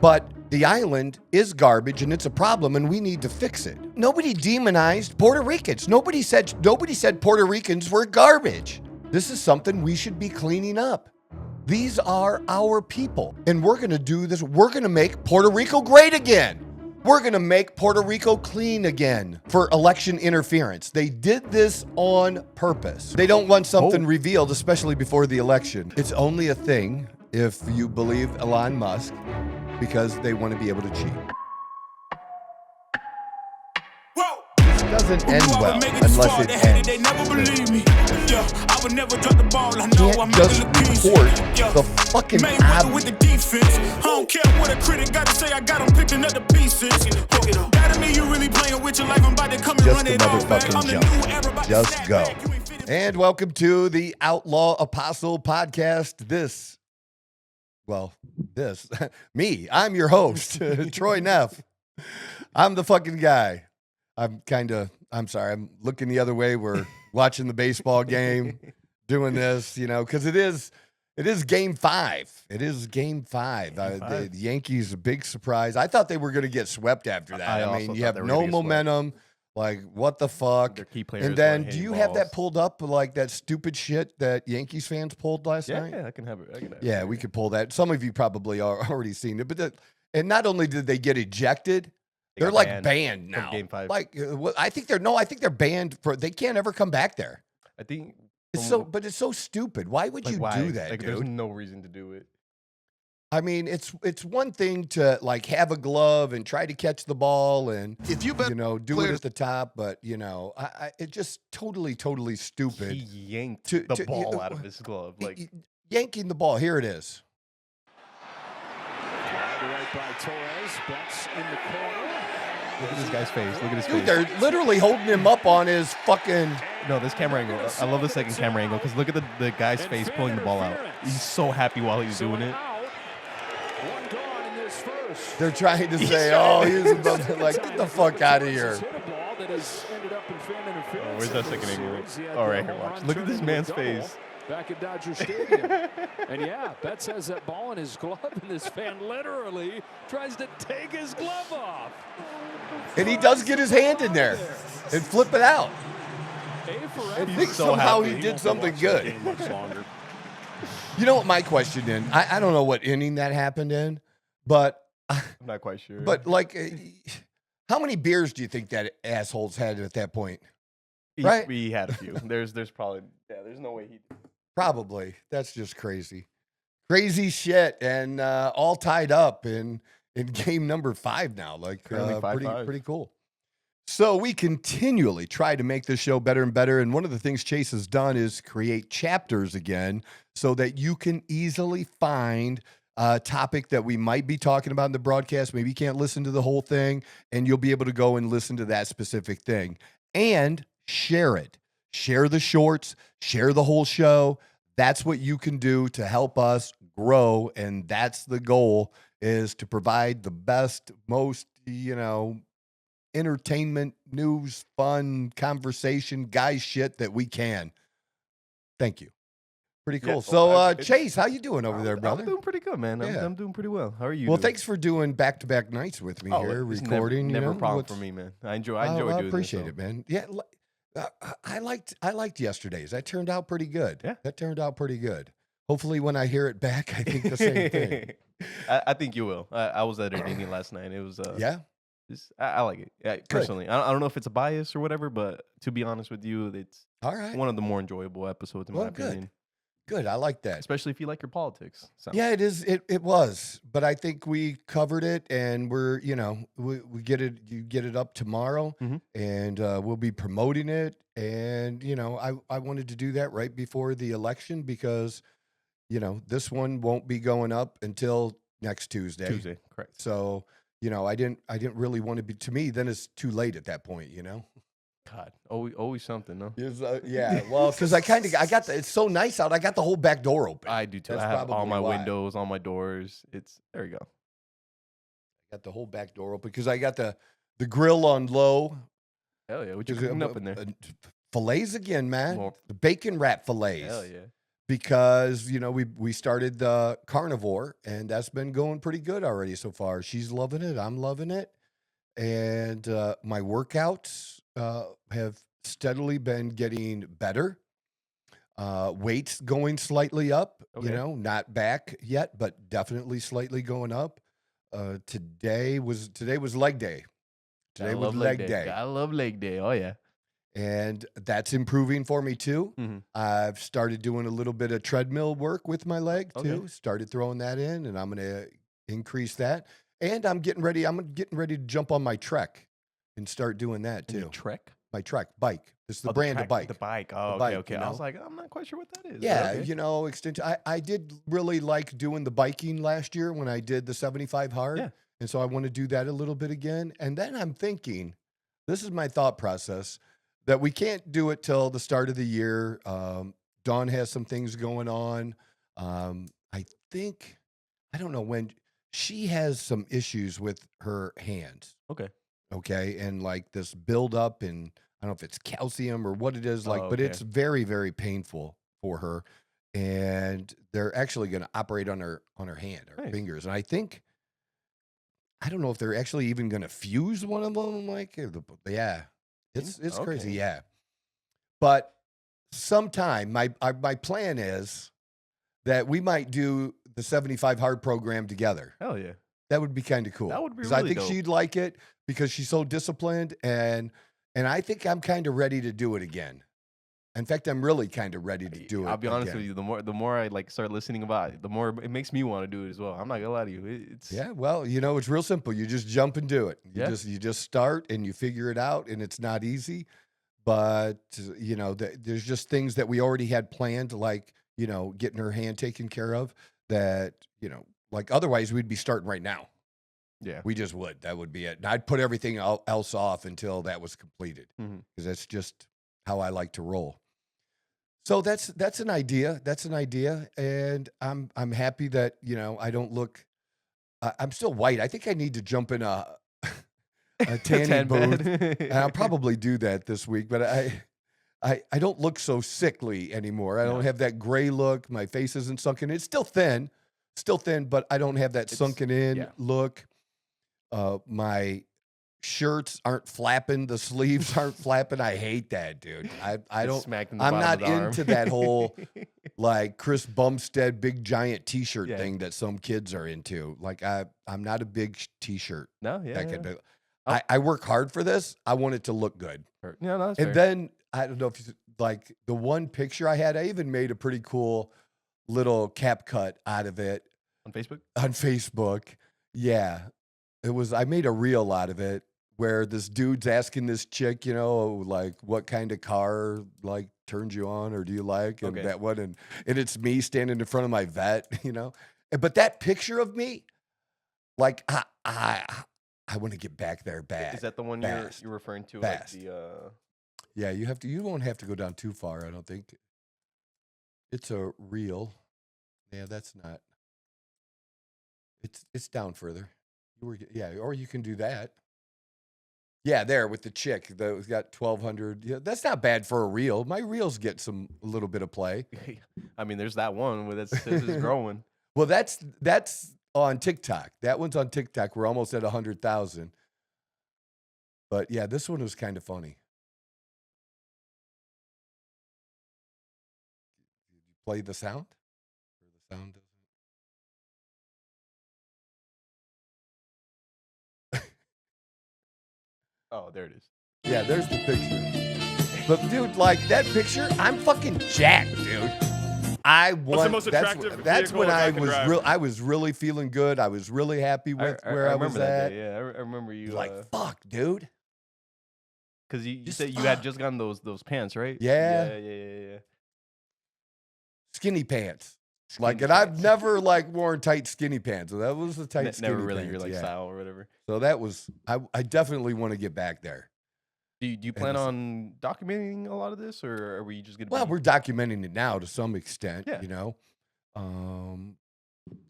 But the island is garbage and it's a problem and we need to fix it. Nobody demonized Puerto Ricans. Nobody said Puerto Ricans were garbage. This is something we should be cleaning up. These are our people. And we're going to do this. We're going to make Puerto Rico great again. We're going to make Puerto Rico clean again for election interference. They did this on purpose. They don't want something revealed, especially before the election. It's only a thing if you believe Elon Musk, because they want to be able to cheat. This doesn't end well unless it ends. You can't just report the fucking obvious. I don't care what a critic got to say, I got them picking up the pieces. That me, you really playing with your life, I'm about to come and run it all back. I'm the new everybody. Just go. And welcome to the Outlaw Apostle Podcast. Me, I'm your host, Troy Neff. I'm the fucking guy. I'm sorry, I'm looking the other way. We're watching the baseball game, doing this, because it is game 5. It is game 5. The Yankees, a big surprise. I thought they were going to get swept after that. I mean, you have no momentum. Like, what the fuck? Their key players. And then, do you have that pulled up, like that stupid shit that Yankees fans pulled last night? Yeah, I can have it. Yeah, we could pull that. Some of you probably are already seen it. But and not only did they get ejected, they're like banned now. Game 5. Like, I think they're banned for. They can't ever come back there. I think but it's so stupid. Why would you do that, like, dude? There's no reason to do it. I mean, it's one thing to like have a glove and try to catch the ball and if you do it at the top, but it just totally stupid. He yanked the ball out of his glove, like yanking the ball. Here it is. Right by Torres, bats in the corner. Look at this guy's face. Look at his Dude, face. they're literally holding him up on his fucking. No, this camera angle. I love the second camera angle because look at the guy's face pulling the ball out. He's so happy while he's doing it. One gone in this first. They're trying to say, oh, he's above it. Like, get the fuck out of here. Where's that second angle? Oh, right here, watch. Look at this man's face. Back at Dodger Stadium. And yeah, Betts has that ball in his glove, and this fan literally tries to take his glove off. And he does get his hand in there and flip it out. And think so somehow happy. he did something good. You know what my question is? I don't know what inning that happened in, but I'm not quite sure. But like, how many beers do you think that asshole's had at that point? Right? He had a few. There's probably there's no way he. Probably. That's just crazy. Crazy shit. And all tied up in game number 5 now. Like, pretty cool. So we continually try to make this show better and better. And one of the things Chase has done is create chapters again so that you can easily find a topic that we might be talking about in the broadcast. Maybe you can't listen to the whole thing, and you'll be able to go and listen to that specific thing. And share it. Share the shorts. Share the whole show. That's what you can do to help us grow. And that's the goal, is to provide the best, most, entertainment, news, fun, conversation, guy shit that we can. Thank you. Pretty cool. Yeah, so, Chase, how you doing over there, brother? I'm doing pretty good, man. Yeah. I'm doing pretty well. How are you? Well, doing? thanks for doing back-to-back nights with me here, it's recording. Never a problem for me, man. I enjoy doing this. I appreciate it, man. Yeah, I liked yesterday's. That turned out pretty good. Yeah. That turned out pretty good. Hopefully, when I hear it back, I think the same thing. I think you will. I was editing it last night. It was yeah. I like it. Yeah, personally. I don't know if it's a bias or whatever, but to be honest with you, it's all right. One of the more enjoyable episodes in my opinion. Good. I like that. Especially if you like your politics. So. Yeah, it is. It was, but I think we covered it, and we're, we get it. You get it up tomorrow, and we'll be promoting it. And I wanted to do that right before the election because, this one won't be going up until next Tuesday. Tuesday, correct. So, I didn't really want to be. To me, then it's too late at that point. God, always something, no? Yeah, well, because I got it's so nice out. I got the whole back door open. I do too. That's I have all my why. windows, all my doors. There you go. I got the whole back door open because I got the grill on low. Hell yeah, what you cooking up in there? Fillets again, man. The bacon wrap fillets. Hell yeah. because, we started the carnivore, and that's been going pretty good already so far. She's loving it. I'm loving it. And my workouts have steadily been getting better. Weights going slightly up, Okay. not back yet, but definitely slightly going up. Today was leg day. Today Gotta was love leg leg day. day. Gotta love leg day. Oh yeah. And that's improving for me too. Mm-hmm. I've started doing a little bit of treadmill work with my leg too. Okay. Started throwing that in, and I'm going to increase that. And I'm getting ready to jump on my Trek and start doing that And your too. Trek? My Trek bike. It's the Oh, brand of bike. The bike. Oh, The okay, bike, okay. I was like, I'm not quite sure what that is. but Yeah, okay. extension. I did really like doing the biking last year when I did the 75 hard. Yeah. And so I want to do that a little bit again. And then I'm thinking, this is my thought process, that we can't do it till the start of the year. Dawn has some things going on. I think, I don't know when, she has some issues with her hands. Okay. Okay. And like this buildup, and I don't know if it's calcium or what it is, Oh, but okay. it's very, very painful for her. And they're actually going to operate on her hand, her Nice. fingers. And I don't know if they're actually even going to fuse one of them. Yeah, it's crazy. Okay. Yeah. But sometime my plan is that we might do the 75 hard program together. Hell yeah. That would be kind of cool. That would be 'Cause really I think dope. she'd like it because she's so disciplined, and I think I'm kind of ready to do it again. In fact, I'm really kind of ready to do it. I'll be honest with again. you. The more I like start listening about it, the more it makes me want to do it as well. I'm not gonna lie to you. It's Yeah, well, it's real simple. You just jump and do it. Yeah. You just start and you figure it out, and it's not easy. But there's just things that we already had planned, like getting her hand taken care of. That like otherwise we'd be starting right now. Yeah. We just would. That would be it. And I'd put everything else off until that was completed, Mhm. because that's just how I like to roll. So that's an idea. That's an idea, and I'm happy that I don't look. I'm still white. I think I need to jump in a tanning Tan booth, bed. and I'll probably do that this week. But I don't look so sickly anymore. I don't No. have that gray look. My face isn't sunken. It's still thin, but I don't have that It's- sunken in yeah. look. My shirts aren't flapping. The sleeves aren't flapping. I hate that, dude. I Just don't. smacked in the I'm bottom not of the arm. into that whole like Chris Bumstead big giant T-shirt Yeah. thing that some kids are into. Like I'm not a big T-shirt. No, yeah. That yeah. could be. Oh. I work hard for this. I want it to look good. Yeah, no, that's And fair. then I don't know if you like the one picture I had. I even made a pretty cool little cap cut out of it On Facebook? on Facebook. Yeah, it was. I made a reel out of it where this dude's asking this chick, like what kind of car like turns you on or do you like, and Okay. that one, and it's me standing in front of my vet, But that picture of me, like I want to get back there bad. Is that the one fast, you're referring to? fast. Like the Yeah, you won't have to go down too far, I don't think. It's a reel. Yeah, that's not. It's down further. Or you can do that. Yeah, there with the chick that got 1,200. Yeah, that's not bad for a reel. My reels get a little bit of play. I mean, there's that one where that says it's growing. Well, that's on TikTok. That one's on TikTok. We're almost at 100,000. But yeah, this one was kind of funny. Did you play the sound? Or the sound doesn't? Oh, there it is. Yeah, there's the picture. But dude, like that picture, I'm fucking jacked, dude. I want. What's the most attractive that's when vehicle a guy I can was drive? I was really feeling good. I was really happy with where I was remember that at. day. Yeah, I remember you. Like fuck, dude. Because you just said you had fuck. just gotten those pants, right? Yeah. Yeah. Skinny pants. Like, Skinny and I've pants. never like worn tight skinny pants. So that was the tight skinny Never really pants. your like yeah. style or whatever. So that was I definitely want to get back there. Do you plan on documenting a lot of this, or are we just gonna? Well, we're documenting it now to some extent, Yeah.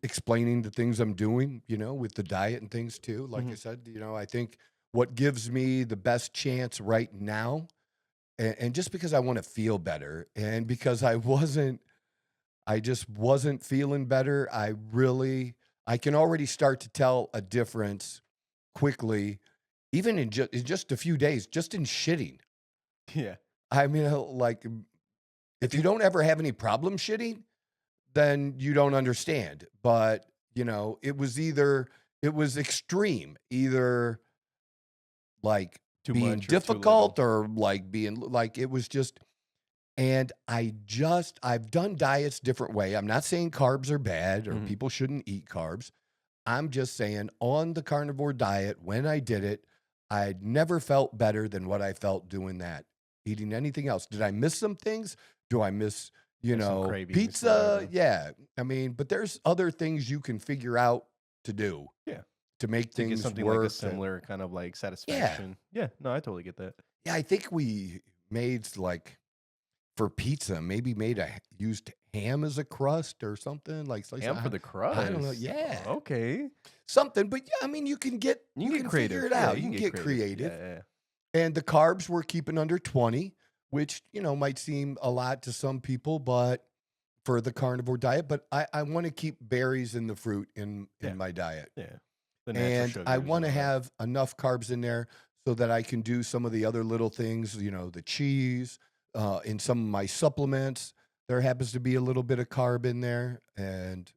Explaining the things I'm doing, with the diet and things too. Like I said, I think what gives me the best chance right now, and just because I want to feel better, and because I wasn't I just wasn't feeling better. I can already start to tell a difference quickly, even in just a few days, just in shitting. Yeah. I mean, like, if you don't ever have any problem shitting, then you don't understand. But, it was extreme, either like Too being much or too difficult little. or like being like, it was just, and I've done diets different way. I'm not saying carbs are bad or people shouldn't eat carbs. I'm just saying on the carnivore diet, when I did it, I'd never felt better than what I felt doing that. Eating anything else. Did I miss some things? Do I miss, There's some cravings or pizza? whatever. Yeah. I mean, but there's other things you can figure out to do. Yeah. To make To get things something work. like a similar kind of like satisfaction. Yeah. No, I totally get that. Yeah, I think we made like for pizza, maybe used ham as a crust or something like Ham for the crust. I don't know. Yeah. Okay. Something, but yeah, I mean, you can get creative. Figure it out. You can get creative. Yeah. And the carbs we're keeping under 20, which, might seem a lot to some people, but for the carnivore diet, but I want to keep berries and the fruit in my diet. Yeah. And I want to have enough carbs in there so that I can do some of the other little things, the cheese, in some of my supplements. There happens to be a little bit of carb in there, and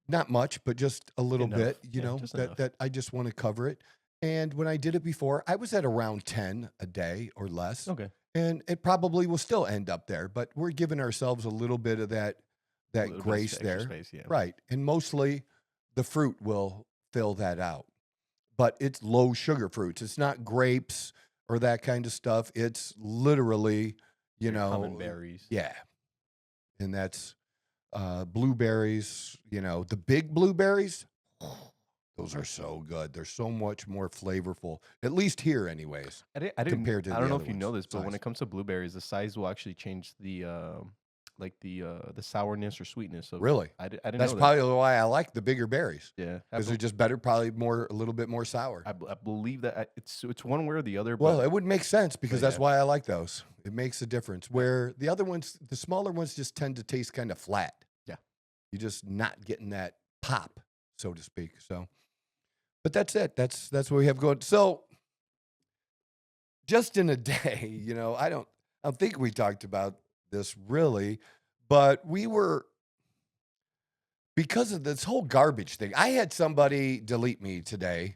not much, but just a little bit, that I just want to cover it. And when I did it before, I was at around 10 a day or less. Okay. And it probably will still end up there, but we're giving ourselves a little bit of that grace there. Space, yeah. Right. And mostly the fruit will fill that out. But it's low sugar fruits. It's not grapes or that kind of stuff. It's literally, common berries. Yeah. And that's blueberries, the big blueberries. Those are so good. They're so much more flavorful, at least here anyways. I don't know if you know this, but when it comes to blueberries, the size will actually change the the sourness or sweetness of. Really? I didn't That's know probably why I like the bigger berries. Yeah. Because they're just better, probably a little bit more sour. I believe that it's one way or the other. Well, but it would make sense because but that's yeah. why I like those. It makes a difference. Where the other ones, the smaller ones just tend to taste kind of flat. Yeah. You're just not getting that pop, so to speak. So, but that's it. That's what we have going. So just in a day, I don't think we talked about this really, but we were, because of this whole garbage thing, I had somebody delete me today.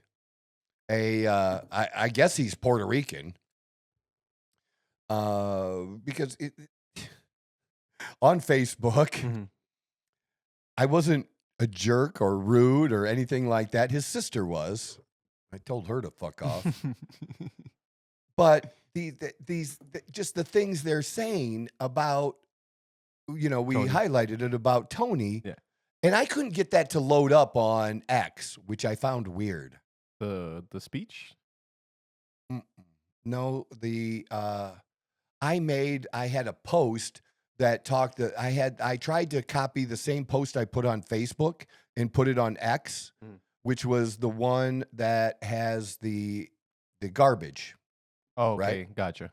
I guess he's Puerto Rican. Because on Facebook, I wasn't a jerk or rude or anything like that. His sister was. I told her to fuck off. But these just the things they're saying about, we Tony. highlighted it about Tony. Yeah. And I couldn't get that to load up on X, which I found weird. The speech? No, I had a post that talked that I tried to copy the same post I put on Facebook and put it on X, which was the one that has the garbage. Oh, okay. Right? Gotcha.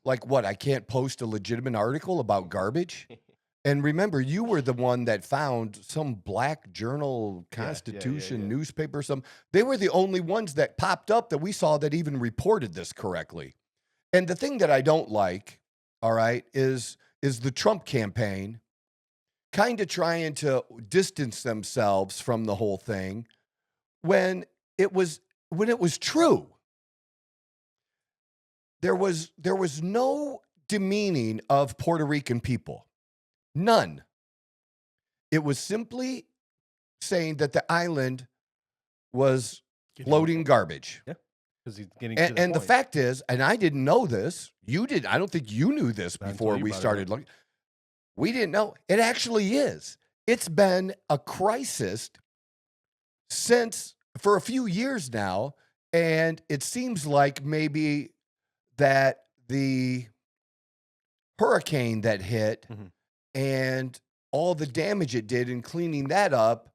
Like what? I can't post a legitimate article about garbage? And remember, you were the one that found some Black Journal Constitution newspaper. They were the only ones that popped up that we saw that even reported this correctly. And the thing that I don't like, all right, is the Trump campaign kind of trying to distance themselves from the whole thing when it was true. There was no demeaning of Puerto Rican people. None. It was simply saying that the island was floating garbage. Yeah. Because he's getting and the fact is, and I didn't know this, you did. I don't think you knew this before we started looking. We didn't know. It actually is. It's been a crisis for a few years now, and it seems like maybe that the hurricane that hit and all the damage it did in cleaning that up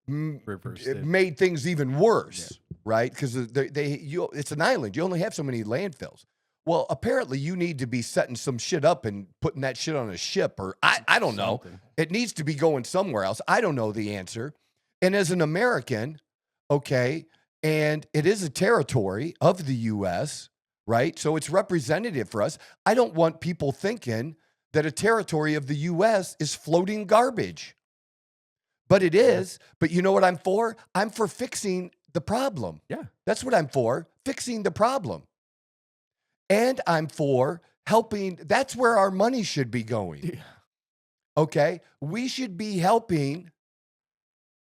it made things even worse, right? Because it's an island. You only have so many landfills. Well, apparently you need to be setting some shit up and putting that shit on a ship, or I don't know. It needs to be going somewhere else. I don't know the answer. And as an American, okay, and it is a territory of the U.S., right? So it's representative for us. I don't want people thinking that a territory of the U.S. is floating garbage. But it is. But you know what I'm for? I'm for fixing the problem. Yeah. That's what I'm for, fixing the problem. And I'm for helping. That's where our money should be going. Yeah. Okay? We should be helping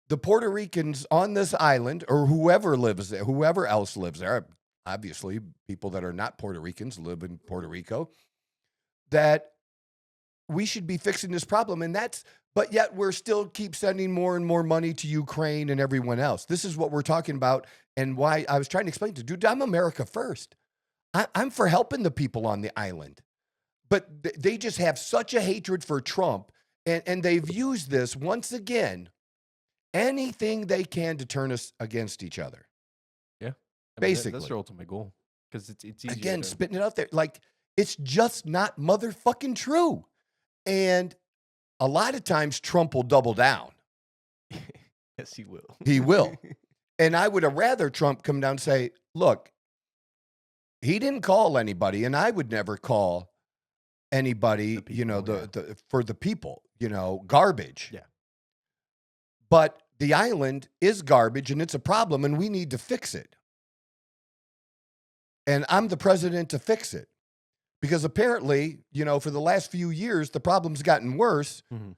the Puerto Ricans on this island, or whoever lives there, whoever else lives there. Obviously, people that are not Puerto Ricans live in Puerto Rico. That we should be fixing this problem. And but yet we're still keep sending more and more money to Ukraine and everyone else. This is what we're talking about, and why I was trying to explain to dude, I'm America first. I'm for helping the people on the island. But they just have such a hatred for Trump, and they've used this once again, anything they can to turn us against each other. Yeah. Basically. That's their ultimate goal. Because it's easy. Again, spitting it out there. Like, it's just not motherfucking true. And a lot of times Trump will double down. Yes, he will. He will. And I would have rather Trump come down and say, look, he didn't call anybody, and I would never call anybody, people, for the people, garbage. Yeah. But the island is garbage, and it's a problem, and we need to fix it. And I'm the president to fix it. Because apparently, for the last few years, the problem's gotten worse. Mm-hmm.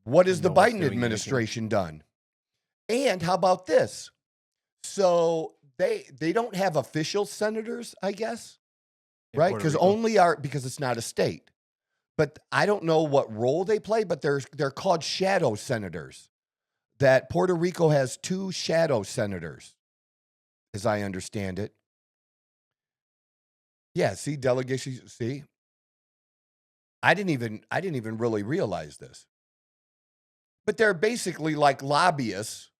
What has the Biden administration done? And how about this? So they don't have official senators, I guess, right? Because because it's not a state. But I don't know what role they play, but they're called shadow senators. That Puerto Rico has 2 shadow senators, as I understand it. Yeah, see, delegation, see? I didn't even really realize this. But they're basically like lobbyists.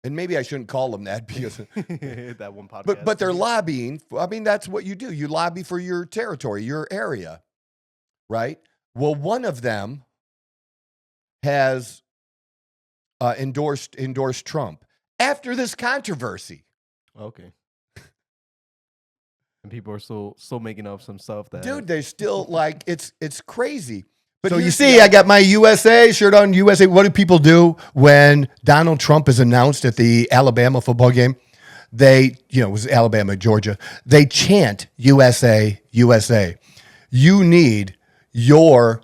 And maybe I shouldn't call them that because that one podcast. But they're lobbying. I mean, that's what you do. You lobby for your territory, your area, right? Well, one of them has endorsed Trump after this controversy. Okay. And people are still making up some stuff that, dude, they still like it's crazy. But so you see, I got my USA shirt on. USA. What do people do when Donald Trump is announced at the Alabama football game? They, it was Alabama, Georgia. They chant USA, USA. You need your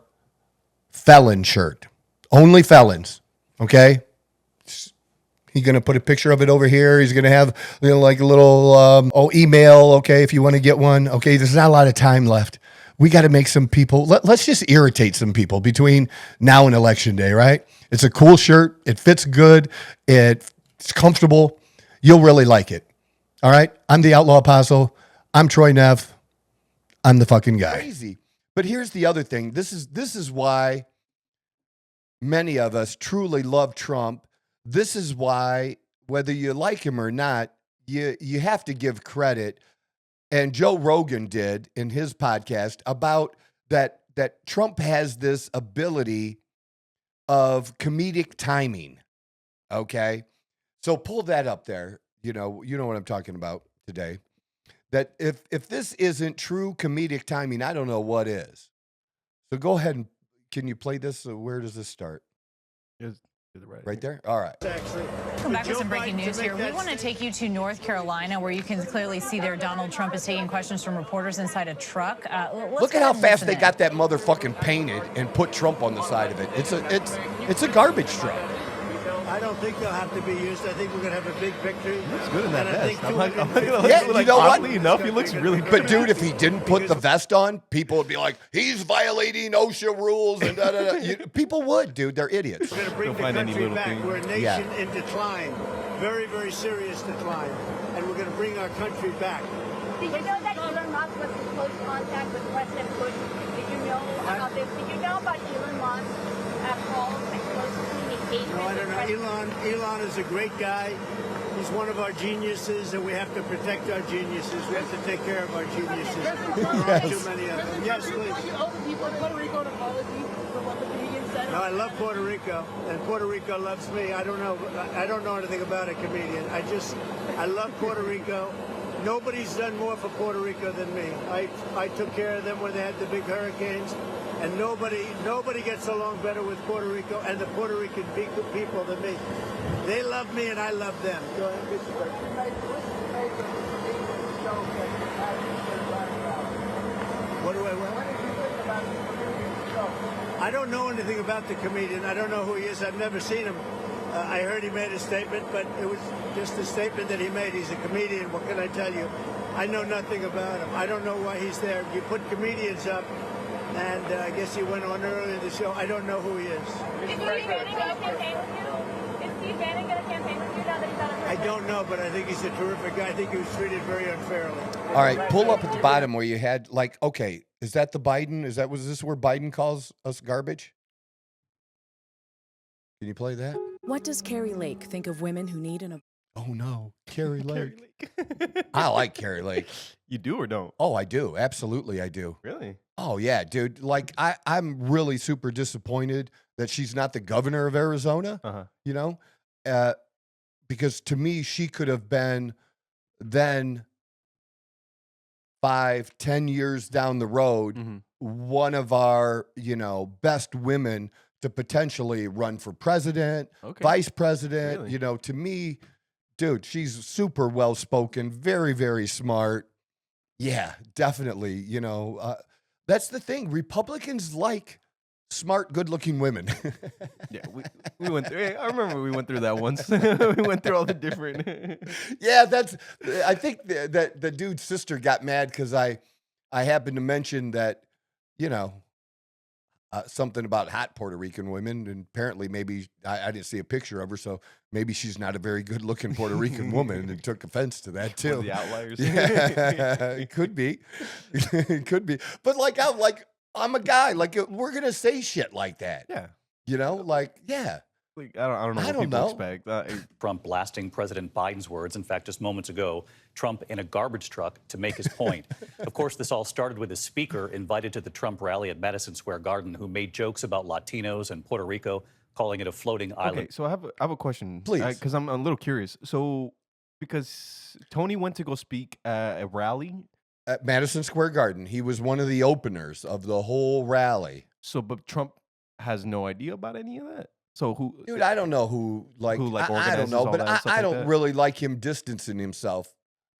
felon shirt. Only felons. Okay. He's going to put a picture of it over here. He's going to have like a little email. Okay, if you want to get one. Okay, there's not a lot of time left. We got to make some people, let's just irritate some people between now and Election Day, right? It's a cool shirt. It fits good. It's comfortable. You'll really like it. All right? I'm the Outlaw Apostle. I'm Troy Neff. I'm the fucking guy. Crazy. But here's the other thing. This is why many of us truly love Trump. This is why, whether you like him or not, you have to give credit. And Joe Rogan did in his podcast about that Trump has this ability of comedic timing. Okay? So pull that up there. You know what I'm talking about today. That if this isn't true comedic timing, I don't know what is. So go ahead and can you play this? Where does this start? Right there? All right. Welcome back with some breaking news here. We want to take you to North Carolina, where you can clearly see there Donald Trump is taking questions from reporters inside a truck. Look at how fast they got that motherfucking painted and put Trump on the side of it. It's a garbage truck. I don't think they'll have to be used. I think we're going to have a big victory. He looks good in that vest. I'm not oddly enough, he looks really good. But dude, if he didn't put the vest on, people would be like, he's violating OSHA rules and da-da-da. People would, dude. They're idiots. We're going to bring the country back. We're a nation in decline. Very, very serious decline. And we're going to bring our country back. Did you know that Elon Musk was in close contact with President Bush? Did you know about this? Did you know about Elon Musk at all and close communication? No, I don't know. Elon is a great guy. He's one of our geniuses, and we have to protect our geniuses. We have to take care of our geniuses. There are too many of them. Yes, please. Would you owe the people of Puerto Rico an apology for what the comedian said? No, I love Puerto Rico, and Puerto Rico loves me. I don't know anything about a comedian. I love Puerto Rico. Nobody's done more for Puerto Rico than me. I took care of them when they had the big hurricanes, and nobody gets along better with Puerto Rico and the Puerto Rican people than me. They love me, and I love them. Go ahead. What do I want? I don't know anything about the comedian. I don't know who he is. I've never seen him. I heard he made a statement, but it was just a statement that he made. He's a comedian. What can I tell you? I know nothing about him. I don't know why he's there. You put comedians up, and I guess he went on earlier in the show. I don't know who he is. Is Steve Bannon going to campaign with you? Is Steve Bannon going to campaign with you now that he's out of I don't know, but I think he's a terrific guy. I think he was treated very unfairly. All right, pull up at the bottom where you had, like, okay, is that the Biden? Was this where Biden calls us garbage? Can you play that? What does Carrie Lake think of women who need an... Oh, no. Carrie Lake. I like Carrie Lake. You do or don't? Oh, I do. Absolutely, I do. Really? Oh, yeah, dude. Like, I'm really super disappointed that she's not the governor of Arizona, you know? Because to me, she could have been then 5-10 years down the road, one of our, best women to potentially run for president, vice president. Really? To me, dude, she's super well-spoken, very, very smart. Yeah, definitely. That's the thing. Republicans like smart, good-looking women. Yeah, we went through. I remember we went through that once. We went through all the different. Yeah, I think that the dude's sister got mad because I happened to mention that, something about hot Puerto Rican women, and apparently maybe I didn't see a picture of her, so maybe she's not a very good-looking Puerto Rican woman, and took offense to that too. The outliers. Yeah, it could be, it could be. But I'm a guy. Like, we're gonna say shit like that. Yeah. Yeah. Like, I don't know what people expect. Trump blasting President Biden's words. In fact, just moments ago, Trump in a garbage truck to make his point. Of course, this all started with a speaker invited to the Trump rally at Madison Square Garden who made jokes about Latinos and Puerto Rico, calling it a floating island. Okay, so I have a question. Please. Because I'm a little curious. So, because Tony went to go speak at a rally. At Madison Square Garden. He was one of the openers of the whole rally. So, but Trump has no idea about any of that? So who? Dude, I don't know who I don't know, but I don't really like him distancing himself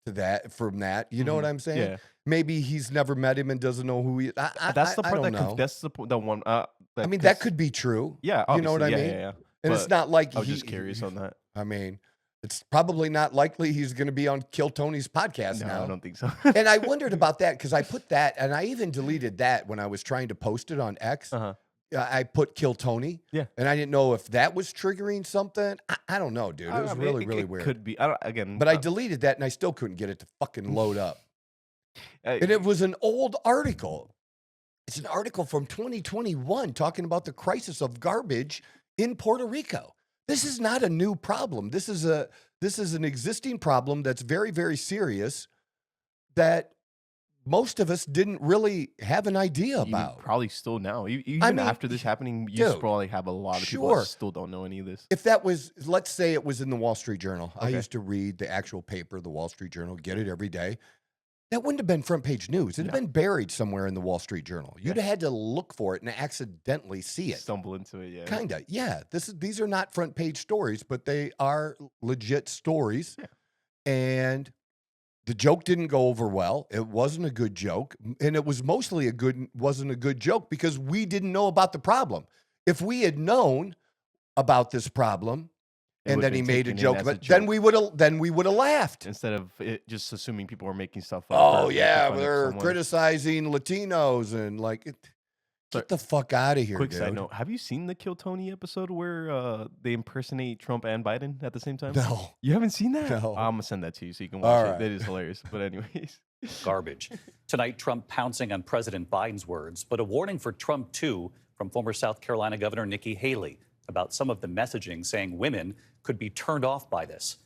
from that. You know what I'm saying? Yeah. Maybe he's never met him and doesn't know who he is. That's the part that's the one. I mean, that could be true. Yeah, you know what I mean? Yeah. And it's not like I was just curious on that. I mean, it's probably not likely he's going to be on Kill Tony's podcast now. I don't think so. And I wondered about that because I put that, and I even deleted that when I was trying to post it on X. I put Kill Tony. Yeah. And I didn't know if that was triggering something. I don't know, dude. It was really weird. Could be. But I deleted that and I still couldn't get it to fucking load up. And it was an old article. It's an article from 2021 talking about the crisis of garbage in Puerto Rico. This is not a new problem. This is an existing problem that's very, very serious that most of us didn't really have an idea about. Probably still now. Even after this happening, you probably have a lot of people that still don't know any of this. If that was, let's say it was in the Wall Street Journal. I used to read the actual paper, the Wall Street Journal, get it every day. That wouldn't have been front page news. It'd have been buried somewhere in the Wall Street Journal. You'd have had to look for it and accidentally see it. Stumble into it, yeah. Kinda, yeah. These are not front page stories, but they are legit stories. Yeah. And the joke didn't go over well. It wasn't a good joke. And it was mostly wasn't a good joke because we didn't know about the problem. If we had known about this problem and then he made a joke, but then we would have laughed. Instead of it just assuming people were making stuff up. Oh, yeah, they're criticizing Latinos and get the fuck out of here, Quick dude. side note, have you seen the Kill Tony episode where they impersonate Trump and Biden at the same time? No. You haven't seen that? No. I'm going to send that to you so you can watch All it. right. That is hilarious. But anyways. Garbage. Tonight, Trump pouncing on President Biden's words, but a warning for Trump, too, from former South Carolina Governor Nikki Haley about some of the messaging saying women could be turned off by this.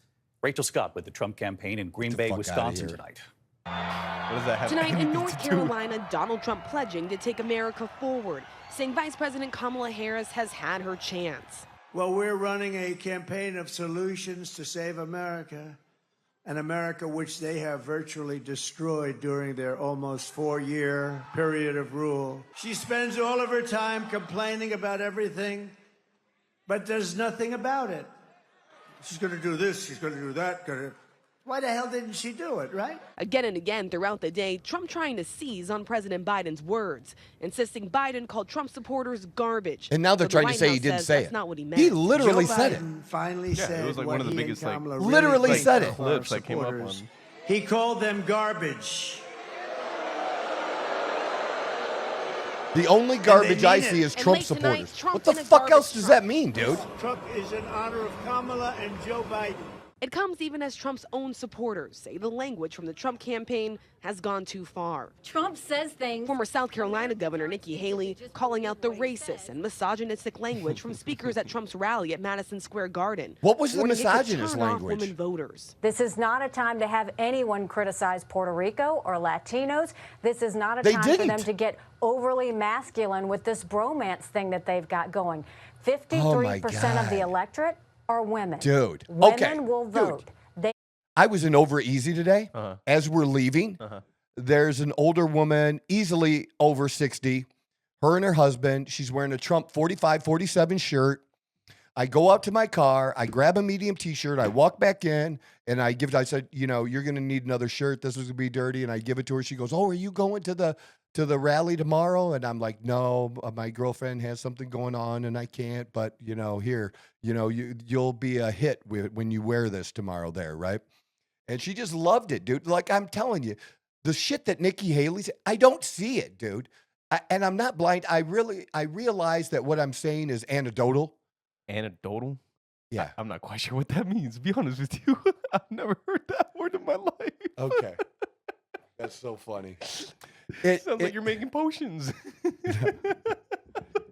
Rachel Scott with the Trump campaign in Green Bay, Wisconsin tonight. What does that have Tonight in North Carolina, Donald Trump pledging to take America forward, saying Vice President Kamala Harris has had her chance. Well, we're running a campaign of solutions to save America, an America which they have virtually destroyed during their almost 4-year period of rule. She spends all of her time complaining about everything, but does nothing about it. She's going to do this, she's going to do that. Why the hell didn't she do it, right? Again and again throughout the day, Trump trying to seize on President Biden's words, insisting Biden called Trump supporters garbage. And now they're trying to say he didn't say it. That's not what he meant. He literally said it. Finally said it was like one of the biggest literally said it. Clips that came up on. He called them garbage. The only garbage I see is Trump supporters. What the fuck else does that mean, dude? Trump is in honor of Kamala and Joe Biden. It comes even as Trump's own supporters say the language from the Trump campaign has gone too far. Trump says things. Former South Carolina Governor Nikki Haley calling out the racist and misogynistic language from speakers at Trump's rally at Madison Square Garden. What was the warning it could misogynist turn off language? women voters. This is not a time to have anyone criticize Puerto Rico or Latinos. This is not a They time didn't. for them to get overly masculine with this bromance thing that they've got going. 53% of the God. electorate are women. Dude, Women okay. will vote. They I was in Over Easy today. As we're leaving, there's an older woman, easily over 60, her and her husband. She's wearing a Trump 45-47 shirt. I go out to my car, I grab a medium t-shirt, I walk back in, and I said, you know, you're going to need another shirt. This is going to be dirty. And I give it to her. She goes, oh, are you going to the rally tomorrow? And I'm like, no, my girlfriend has something going on and I can't, but you know, here, you know, you'll be a hit when you wear this tomorrow there. Right. And she just loved it, dude. Like I'm telling you, the shit that Nikki Haley said, I don't see it, dude. And I'm not blind. I realize that what I'm saying is anecdotal. Anecdotal? Yeah. I'm not quite sure what that means, to be honest with you. I've never heard that word in my life. Okay. That's so funny. It sounds like you're making potions.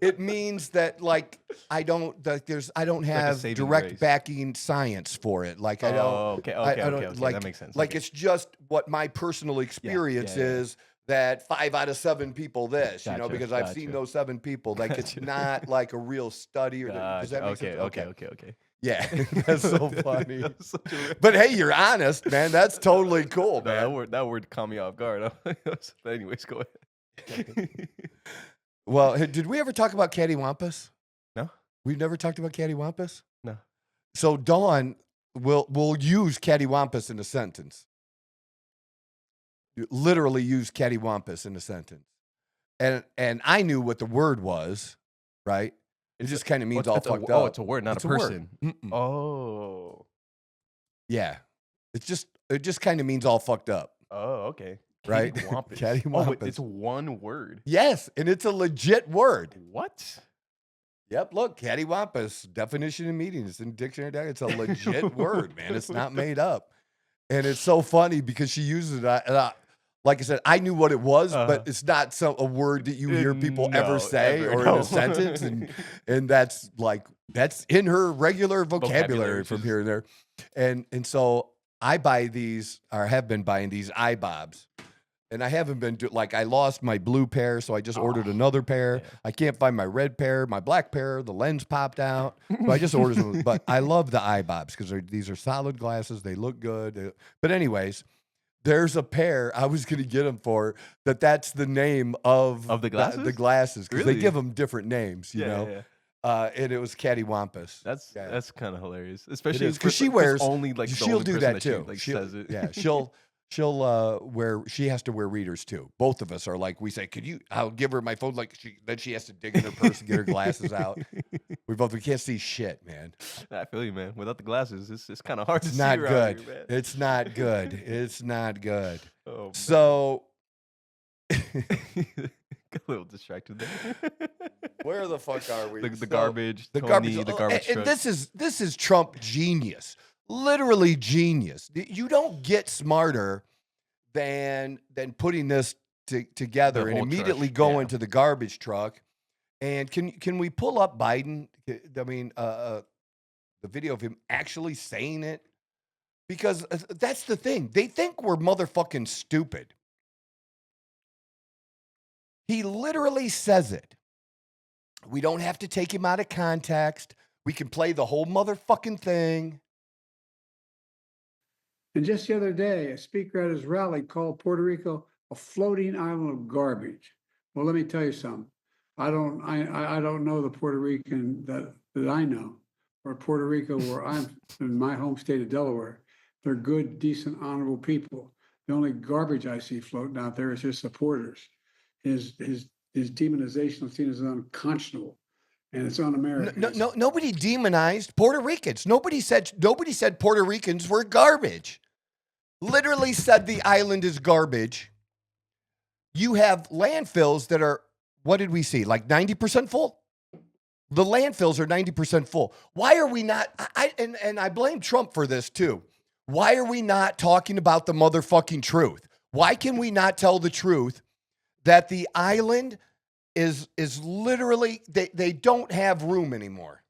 It means that like I don't have direct backing science for it. Like I don't. Okay. Like, that makes sense. Like it's just what my personal experience is. That 5 out of 7 people this, you know, because I've seen those 7 people. Like it's not like a real study. Or does that make sense? Okay. Yeah, that's so funny. But hey, you're honest, man. That's totally cool, man. That word caught me off guard. But anyways, go ahead. Well, did we ever talk about cattywampus? No. We've never talked about cattywampus? No. So Dawn will use cattywampus in a sentence. You literally use cattywampus in a sentence. And I knew what the word was, right? It just kind of means all fucked up. Oh, it's a word, not a person. Oh. Yeah. It just kind of means all fucked up. Oh, okay. Right? Cattywampus. Oh, it's one word. Yes, and it's a legit word. What? Yep, look, cattywampus, definition in meeting. It's in dictionary. It's a legit word, man. It's not made up. And it's so funny because she uses it. Like I said, I knew what it was, but it's not a word that you hear people ever say or in a sentence. And that's in her regular vocabulary from here and there. And so I buy these, or have been buying these iBobs. And I haven't been I lost my blue pair, so I just ordered another pair. Yeah. I can't find my red pair, my black pair. The lens popped out, so I just ordered them. But I love the iBobs because these are solid glasses. They look good. But anyways, there's a pair I was going to get them for that's the name of the glasses. The glasses because really? They give them different names, you know. Yeah. And it was cattywampus. That's kind of hilarious, especially because she wears only she'll do that too. Says it. Yeah, she'll wear. She has to wear readers too. Both of us are like we say. I'll give her my phone. Then she has to dig in her purse and get her glasses out. We can't see shit, man. I feel you, man. Without the glasses, it's kind of hard to see. Not good. Here, man. It's not good. It's not good. Oh, so got a little distracted there. Where the fuck are we? The garbage. The Tony, garbage. The garbage. And this is Trump genius. Literally genius. You don't get smarter than putting this together and immediately going to the garbage truck. And can we pull up Biden? I mean, the video of him actually saying it. Because that's the thing. They think we're motherfucking stupid. He literally says it. We don't have to take him out of context. We can play the whole motherfucking thing. And just the other day, a speaker at his rally called Puerto Rico a floating island of garbage. Well, let me tell you something. I don't know the Puerto Rican that I know, or Puerto Rico, where I'm in my home state of Delaware. They're good, decent, honorable people. The only garbage I see floating out there is his supporters. His demonization of seen as unconscionable, and it's un-American. No, nobody demonized Puerto Ricans. Nobody said Puerto Ricans were garbage. Literally said the island is garbage. You have landfills that are, what did we see? Like 90% full? The landfills are 90% full. Why are we not, and I blame Trump for this too. Why are we not talking about the motherfucking truth? Why can we not tell the truth that the island is literally, they don't have room anymore?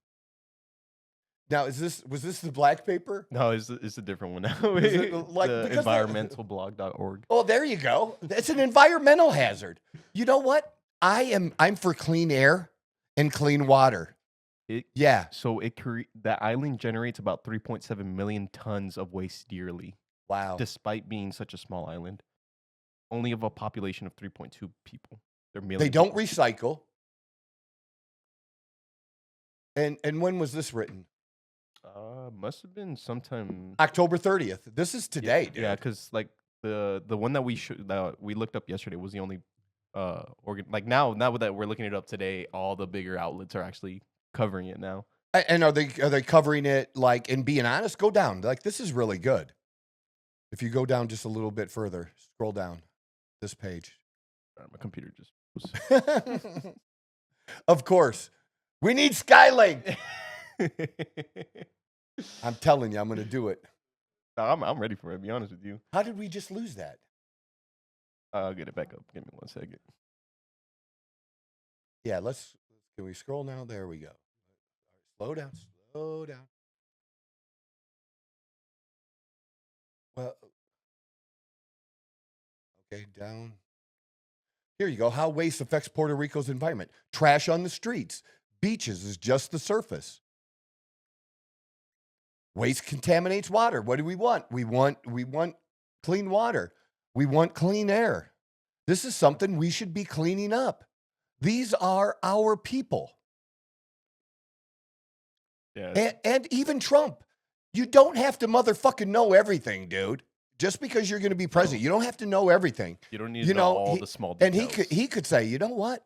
Now, was this the black paper? No, it's a different one now. Like environmentalblog.org. Oh, there you go. It's an environmental hazard. You know what? I'm for clean air and clean water. So that island generates about 3.7 million tons of waste yearly. Wow. Despite being such a small island, only of a population of 3.2 people. They don't recycle. And when was this written? Must have been sometime October 30th. This is today, dude. Yeah, because like the one that we looked up yesterday was the only organ. Like now that we're looking it up today, all the bigger outlets are actually covering it now. And are they covering it like, and being honest, go down. Like, this is really good. If you go down just a little bit further, scroll down this page. My computer just Of course. We need Skylink. I'm telling you, I'm going to do it. No, I'm ready for it, to be honest with you. How did we just lose that? I'll get it back up. Give me 1 second. Yeah, can we scroll now? There we go. Slow down. Well, okay, down. Here you go. How waste affects Puerto Rico's environment. Trash on the streets. Beaches is just the surface. Waste contaminates water. What do we want? We want clean water. We want clean air. This is something we should be cleaning up. These are our people. Yeah. And even Trump. You don't have to motherfucking know everything, dude. Just because you're going to be president, you don't have to know everything. You don't need to know all the small details. And he could say, you know what?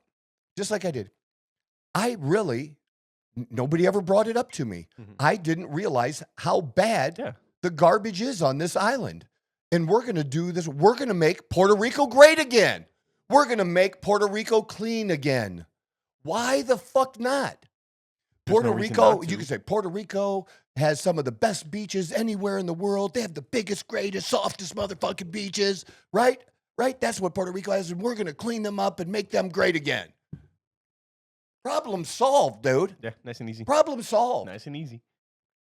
Just like I did. Nobody ever brought it up to me. Mm-hmm. I didn't realize how bad the garbage is on this island. And we're going to do this. We're going to make Puerto Rico great again. We're going to make Puerto Rico clean again. Why the fuck not? Puerto Rico, you can say Puerto Rico has some of the best beaches anywhere in the world. They have the biggest, greatest, softest motherfucking beaches, right? Right? That's what Puerto Rico has, and we're going to clean them up and make them great again. Problem solved, dude. Yeah, nice and easy. Problem solved. Nice and easy.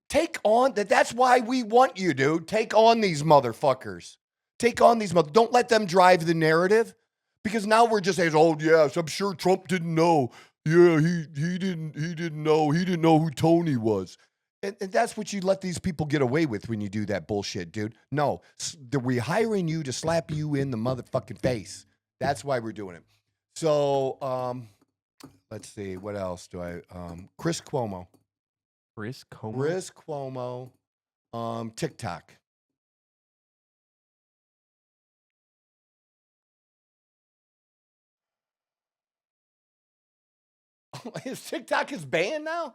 Take on that. That's why we want you, dude. Take on these motherfuckers. Don't let them drive the narrative, because now we're just saying, oh yes, I'm sure Trump didn't know. Yeah, he didn't know. He didn't know who Tony was. And that's what you let these people get away with when you do that bullshit, dude. No, we're hiring you to slap you in the motherfucking face. That's why we're doing it. So, let's see. What else do I... Chris Cuomo. Chris Cuomo. TikTok. His TikTok is banned now?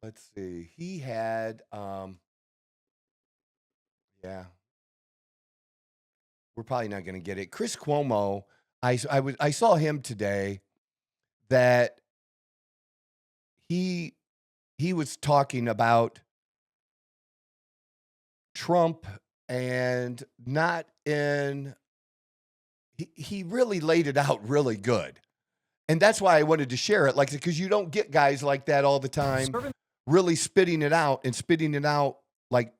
Let's see. He had, yeah. We're probably not going to get it. Chris Cuomo, I saw him today that he was talking about Trump and not in, he really laid it out really good. And that's why I wanted to share it, like, because you don't get guys like that all the time really spitting it out like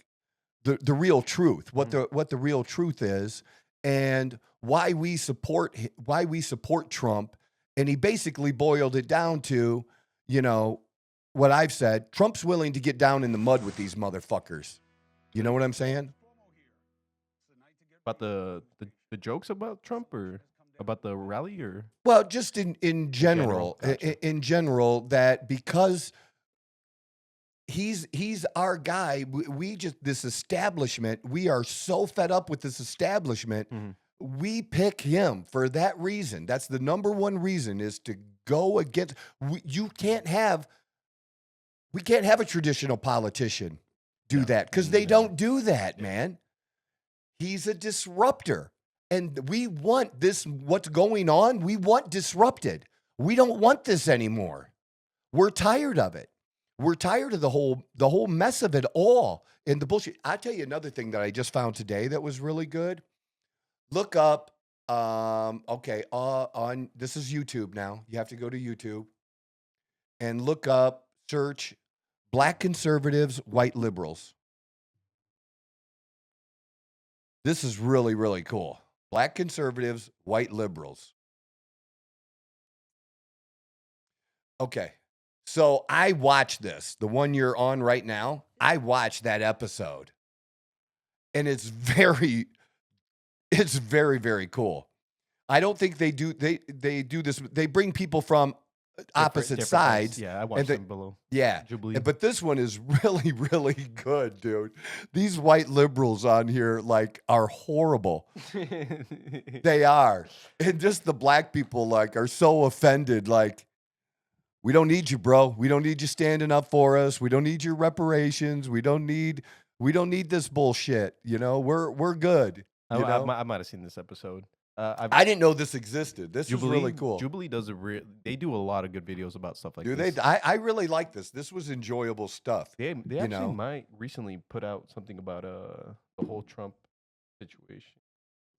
the real truth, what the real truth is, and why we support Trump. And he basically boiled it down to, what I've said. Trump's willing to get down in the mud with these motherfuckers. You know what I'm saying? About the jokes about Trump or about the rally or? Well, just in general, Gotcha. in general, that because he's our guy, we just, this establishment, we are so fed up with this establishment. We pick him for that reason. That's the number one reason, is to go against. We can't have a traditional politician do that, because they don't do that, man. He's a disruptor. And we want this, what's going on, we want disrupted. We don't want this anymore. We're tired of it. We're tired of the whole mess of it all and the bullshit. I'll tell you another thing that I just found today that was really good. Look up, on this is YouTube now. You have to go to YouTube and look up, search Black conservatives, white liberals. This is really, really cool. Black conservatives, white liberals. Okay. So I watched this, the one you're on right now. I watched that episode. And it's very, very cool. I don't think they do this. They bring people from opposite sides. Things. Yeah, I watched them below. Yeah. Jubilee. But this one is really, really good, dude. These white liberals on here are horrible. They are. And just the black people are so offended. We don't need you, bro. We don't need you standing up for us. We don't need your reparations. We don't need this bullshit. We're good. I might have seen this episode. I didn't know this existed. This is really cool. Jubilee does they do a lot of good videos about stuff like this. Do they? I really like this. This was enjoyable stuff. They actually might recently put out something about the whole Trump situation.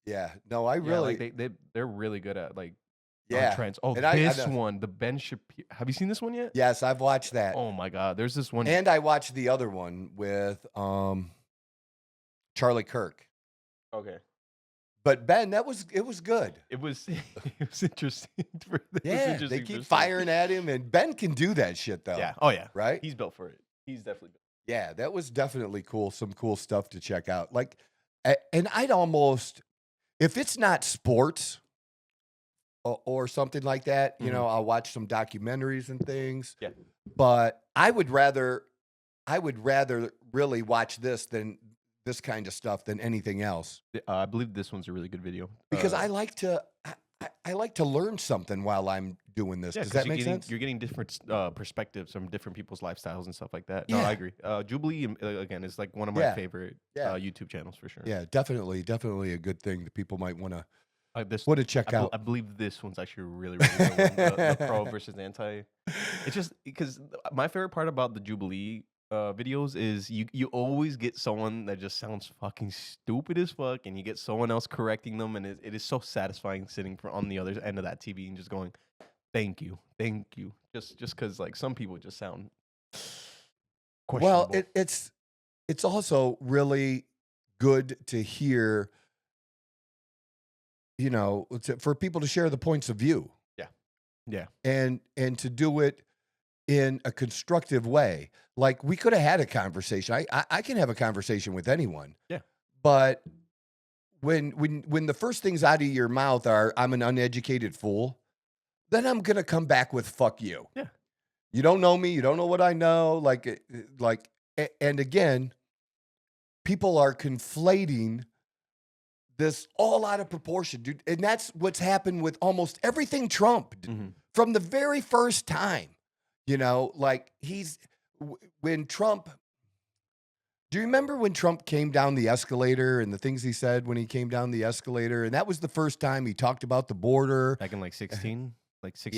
Yeah. No, I really. They're really good at yeah. trends. Oh, and this one, the Ben Shapiro. Have you seen this one yet? Yes, I've watched that. Oh my God, there's this one. And I watched the other one with Charlie Kirk. Okay. But Ben, it was good. It was interesting. They keep firing at him, and Ben can do that shit though. Yeah. Oh yeah. Right. He's built for it. He's definitely built. Yeah, that was definitely cool. Some cool stuff to check out. And I'd almost, if it's not sports or something like that, I'll watch some documentaries and things. Yeah. But I would rather really watch this kind of stuff than anything else. I believe this one's a really good video because I like to learn something while I'm doing this. Yeah, does that make sense? You're getting different perspectives from different people's lifestyles and stuff like that. No, I agree. Jubilee again is one of my favorite YouTube channels for sure. Yeah, definitely a good thing that people might want to check out. I believe this one's actually really, really good one. The pro versus anti. It's just because my favorite part about the Jubilee videos is you always get someone that just sounds fucking stupid as fuck, and you get someone else correcting them, and it is so satisfying sitting on the other end of that TV and just going, thank you, just because some people just sound questionable. Well, it's also really good to hear, for people to share the points of view. Yeah, and to do it in a constructive way. We could have had a conversation. I can have a conversation with anyone. Yeah. But when the first things out of your mouth are, I'm an uneducated fool, then I'm going to come back with fuck you. Yeah. You don't know me. You don't know what I know. And again, people are conflating this all out of proportion, dude. And that's what's happened with almost everything Trump from the very first time. When Trump, do you remember when Trump came down the escalator and the things he said when he came down the escalator? And that was the first time he talked about the border. Back in 16,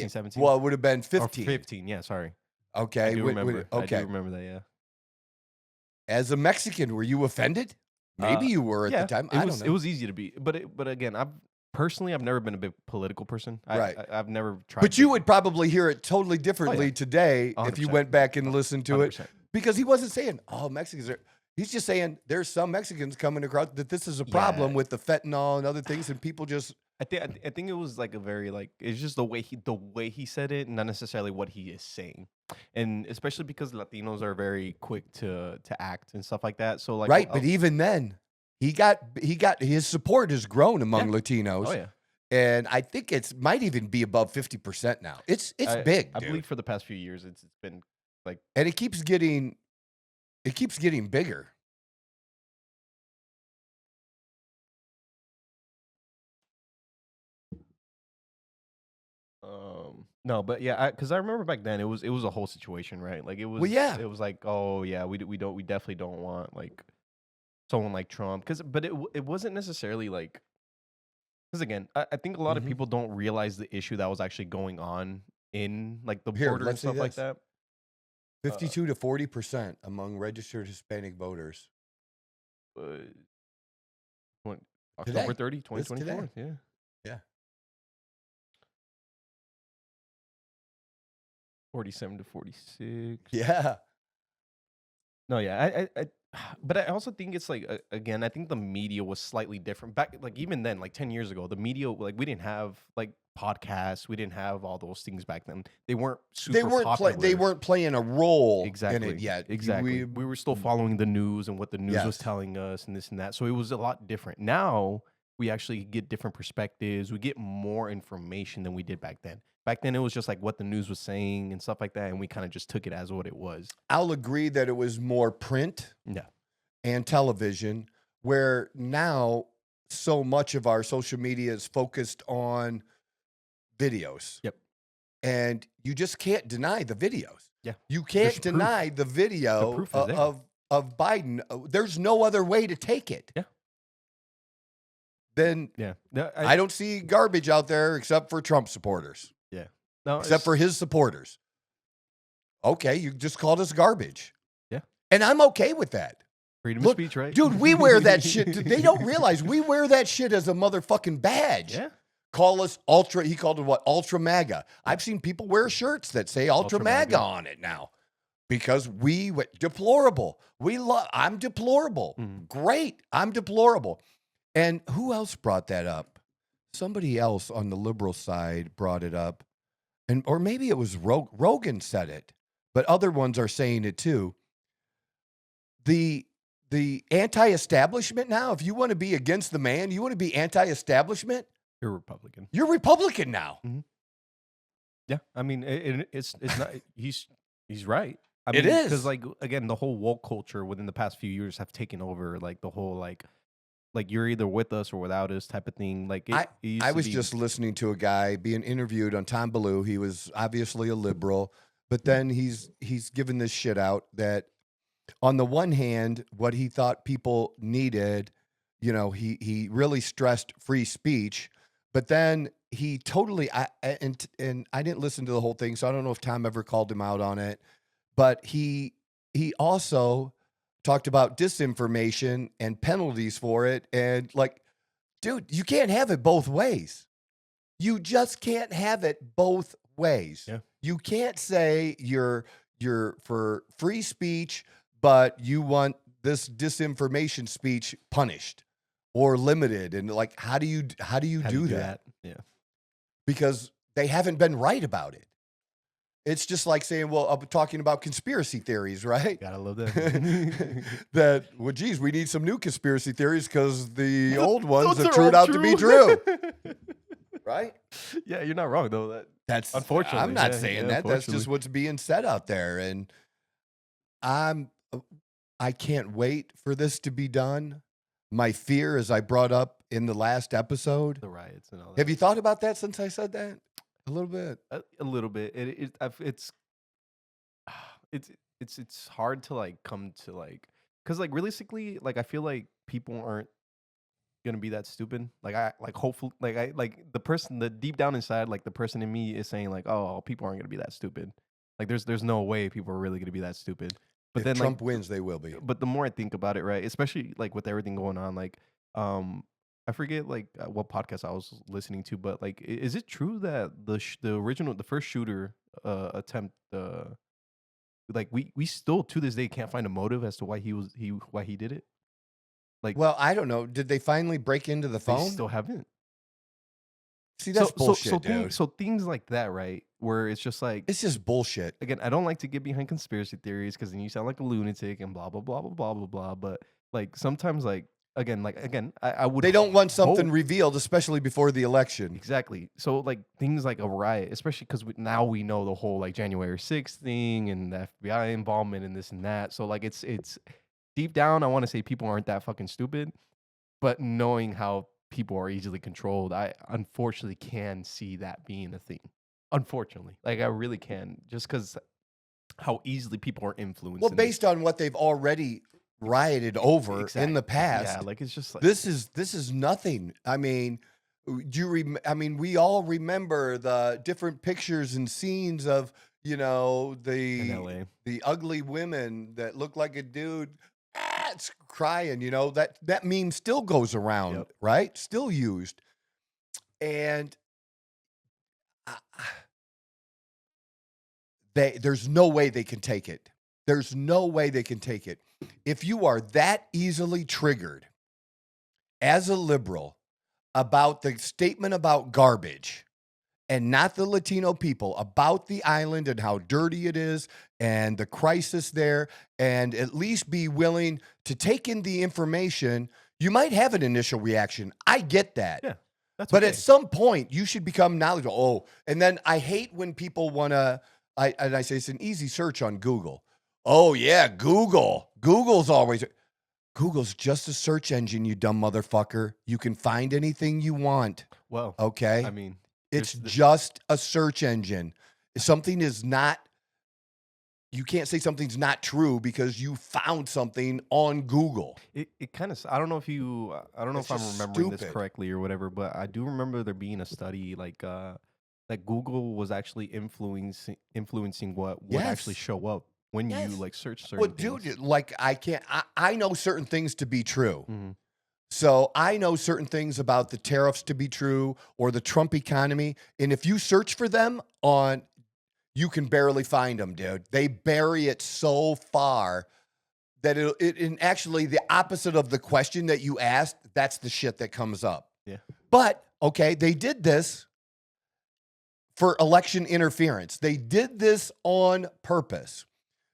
17? Well, it would have been 15. Or 15, yeah, sorry. Okay. I do remember. Okay. I do remember that, yeah. As a Mexican, were you offended? Maybe you were at the time. I don't know. It was easy to be. But again, personally, I've never been a big political person. Right. I've never tried. But you would probably hear it totally differently today if you 100%. went back and listened to 100%. it, because he wasn't saying, "Oh, Mexicans are." He's just saying there's some Mexicans coming across that this is a problem with the fentanyl and other things, and people just. I think it was like a very like it's just the way he said it, not necessarily what he is saying, and especially because Latinos are very quick to act and stuff like that. So like Right, but even then, he got his support has grown among Latinos. Oh yeah. And I think it's might even be above 50% now. It's big. I believe for the past few years it's been like, and it keeps getting bigger. No, but yeah, because I remember back then it was a whole situation, right? Like it was, it was like, oh yeah, we definitely don't want like someone like Trump, but it wasn't necessarily like, because again, I think a lot of people don't realize the issue that was actually going on in like the border and stuff like that. 52 to 40% among registered Hispanic voters. October 30, 2024. Yeah. Yeah. 47 to 46. Yeah. No, yeah. But I also think it's like, again, I think the media was slightly different back, like even then, like 10 years ago, the media, like we didn't have like podcasts, we didn't have all those things back then. They weren't super popular. They weren't playing a role exactly in it yet. Exactly. We were still following the news and what the news was telling us and this and that. So it was a lot different. Now we actually get different perspectives. We get more information than we did back then. Back then, it was just like what the news was saying and stuff like that, and we kind of just took it as what it was. I'll agree that it was more print and television, where now so much of our social media is focused on videos. Yep. And you just can't deny the videos. Yeah. You can't deny the video of Biden. There's no other way to take it. Yeah. Then I don't see garbage out there except for Trump supporters. Yeah. No, except for his supporters. Okay, you just called us garbage. Yeah. And I'm okay with that. Freedom of speech, right? Dude, we wear that shit. They don't realize we wear that shit as a motherfucking badge. Yeah. Call us ultra, he called it what? Ultra MAGA. I've seen people wear shirts that say ultra MAGA on it now. Because deplorable. I'm deplorable. Great. I'm deplorable. And who else brought that up? Somebody else on the liberal side brought it up. Or maybe it was Rogan said it, but other ones are saying it too. The anti-establishment now, if you want to be against the man, you want to be anti-establishment, you're Republican. You're Republican now. Yeah, I mean it's not. He's right. I mean, it is because like again, the whole woke culture within the past few years have taken over like the whole like you're either with us or without us type of thing. Like I was just listening to a guy being interviewed on Tom Ballou. He was obviously a liberal, but then he's given this shit out that on the one hand, what he thought people needed, he really stressed free speech, but then he totally and I didn't listen to the whole thing, so I don't know if Tom ever called him out on it, but he also talked about disinformation and penalties for it. And like, dude, you can't have it both ways. You just can't have it both ways. Yeah. You can't say you're for free speech, but you want this disinformation speech punished or limited. And like, how do you do that? Yeah. Because they haven't been right about it. It's just like saying, well, I'm talking about conspiracy theories, right? Gotta love that. Well, geez, we need some new conspiracy theories because the old ones have turned out to be true. Right? Yeah, you're not wrong, though. That's unfortunately. I'm not saying that. That's just what's being said out there. And I can't wait for this to be done. My fear, as I brought up in the last episode. The riots and all that. Have you thought about that since I said that? A little bit. A little bit. It's hard to like come to like, because like realistically, like I feel like people aren't gonna be that stupid. Hopefully the person, the deep down inside, like the person in me is saying like, oh, people aren't gonna be that stupid. Like there's no way people are really gonna be that stupid. But if then Trump wins, they will be. But the more I think about it, right, especially like with everything going on, like I forget like what podcast I was listening to, but like, is it true that the first shooter attempt, like we still to this day can't find a motive as to why he did it? Like, well, I don't know. Did they finally break into the phone? They still haven't. See, that's bullshit, dude. So things like that, right? Where it's just like, it's just bullshit. Again, I don't like to get behind conspiracy theories because then you sound like a lunatic and blah blah blah blah blah blah blah. But like sometimes, like again, I would. They don't want something revealed, especially before the election. Exactly. So like things like a riot, especially because now we know the whole like January 6th thing and the FBI involvement and this and that. So like it's deep down, I want to say people aren't that fucking stupid, but knowing how people are easily controlled, I unfortunately can see that being a thing. Unfortunately, like I really can, just because how easily people are influenced. Well, based on what they've already rioted over in the past, yeah, like it's just like this is nothing. I mean, we all remember the different pictures and scenes of the ugly women that look like a dude. It's crying, that meme still goes around, right? Still used. And there's no way they can take it. There's no way they can take it. If you are that easily triggered as a liberal about the statement about garbage and not the Latino people, about the island and how dirty it is and the crisis there, and at least be willing to take in the information, you might have an initial reaction. I get that. Yeah, but at some point, you should become knowledgeable. Oh, and then I hate when people want to, I say it's an easy search on Google. Oh, yeah, Google. Google's just a search engine, you dumb motherfucker. You can find anything you want. Well, okay. I mean, it's just a search engine. Something is not, you can't say something's not true because you found something on Google. It kind of, I don't know if I'm remembering this correctly or whatever, but I do remember there being a study like Google was actually influencing what would actually show up when you like search certain things. Dude, like I know certain things to be true. Mm-hmm. So I know certain things about the tariffs to be true or the Trump economy. And if you search for them you can barely find them, dude. They bury it so far that and actually the opposite of the question that you asked, that's the shit that comes up. Yeah. But, okay, they did this for election interference. They did this on purpose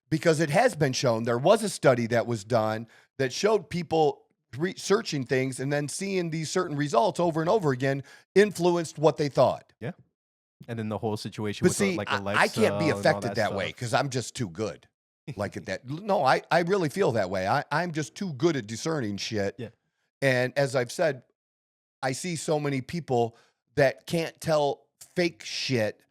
because it has been shown. There was a study that was done that showed people researching things and then seeing these certain results over and over again influenced what they thought. Yeah. And then the whole situation but with see, like Alexa, I can't be affected that way because I'm just too good. Like at that. No, I really feel that way. I'm just too good at discerning shit. Yeah. And as I've said, I see so many people that can't tell fake shit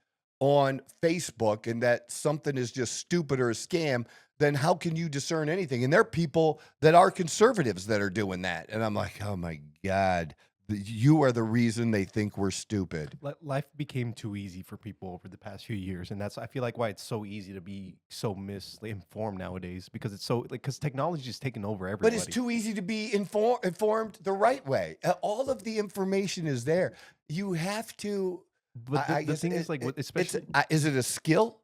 on Facebook and that something is just stupid or a scam. Then how can you discern anything? And there are people that are conservatives that are doing that. And I'm like, oh my God, you are the reason they think we're stupid. Life became too easy for people over the past few years. And I feel like why it's so easy to be so misinformed nowadays, because it's so because technology is taking over everybody. But it's too easy to be informed the right way. All of the information is there. You have to. But the thing is, like, especially, is it a skill?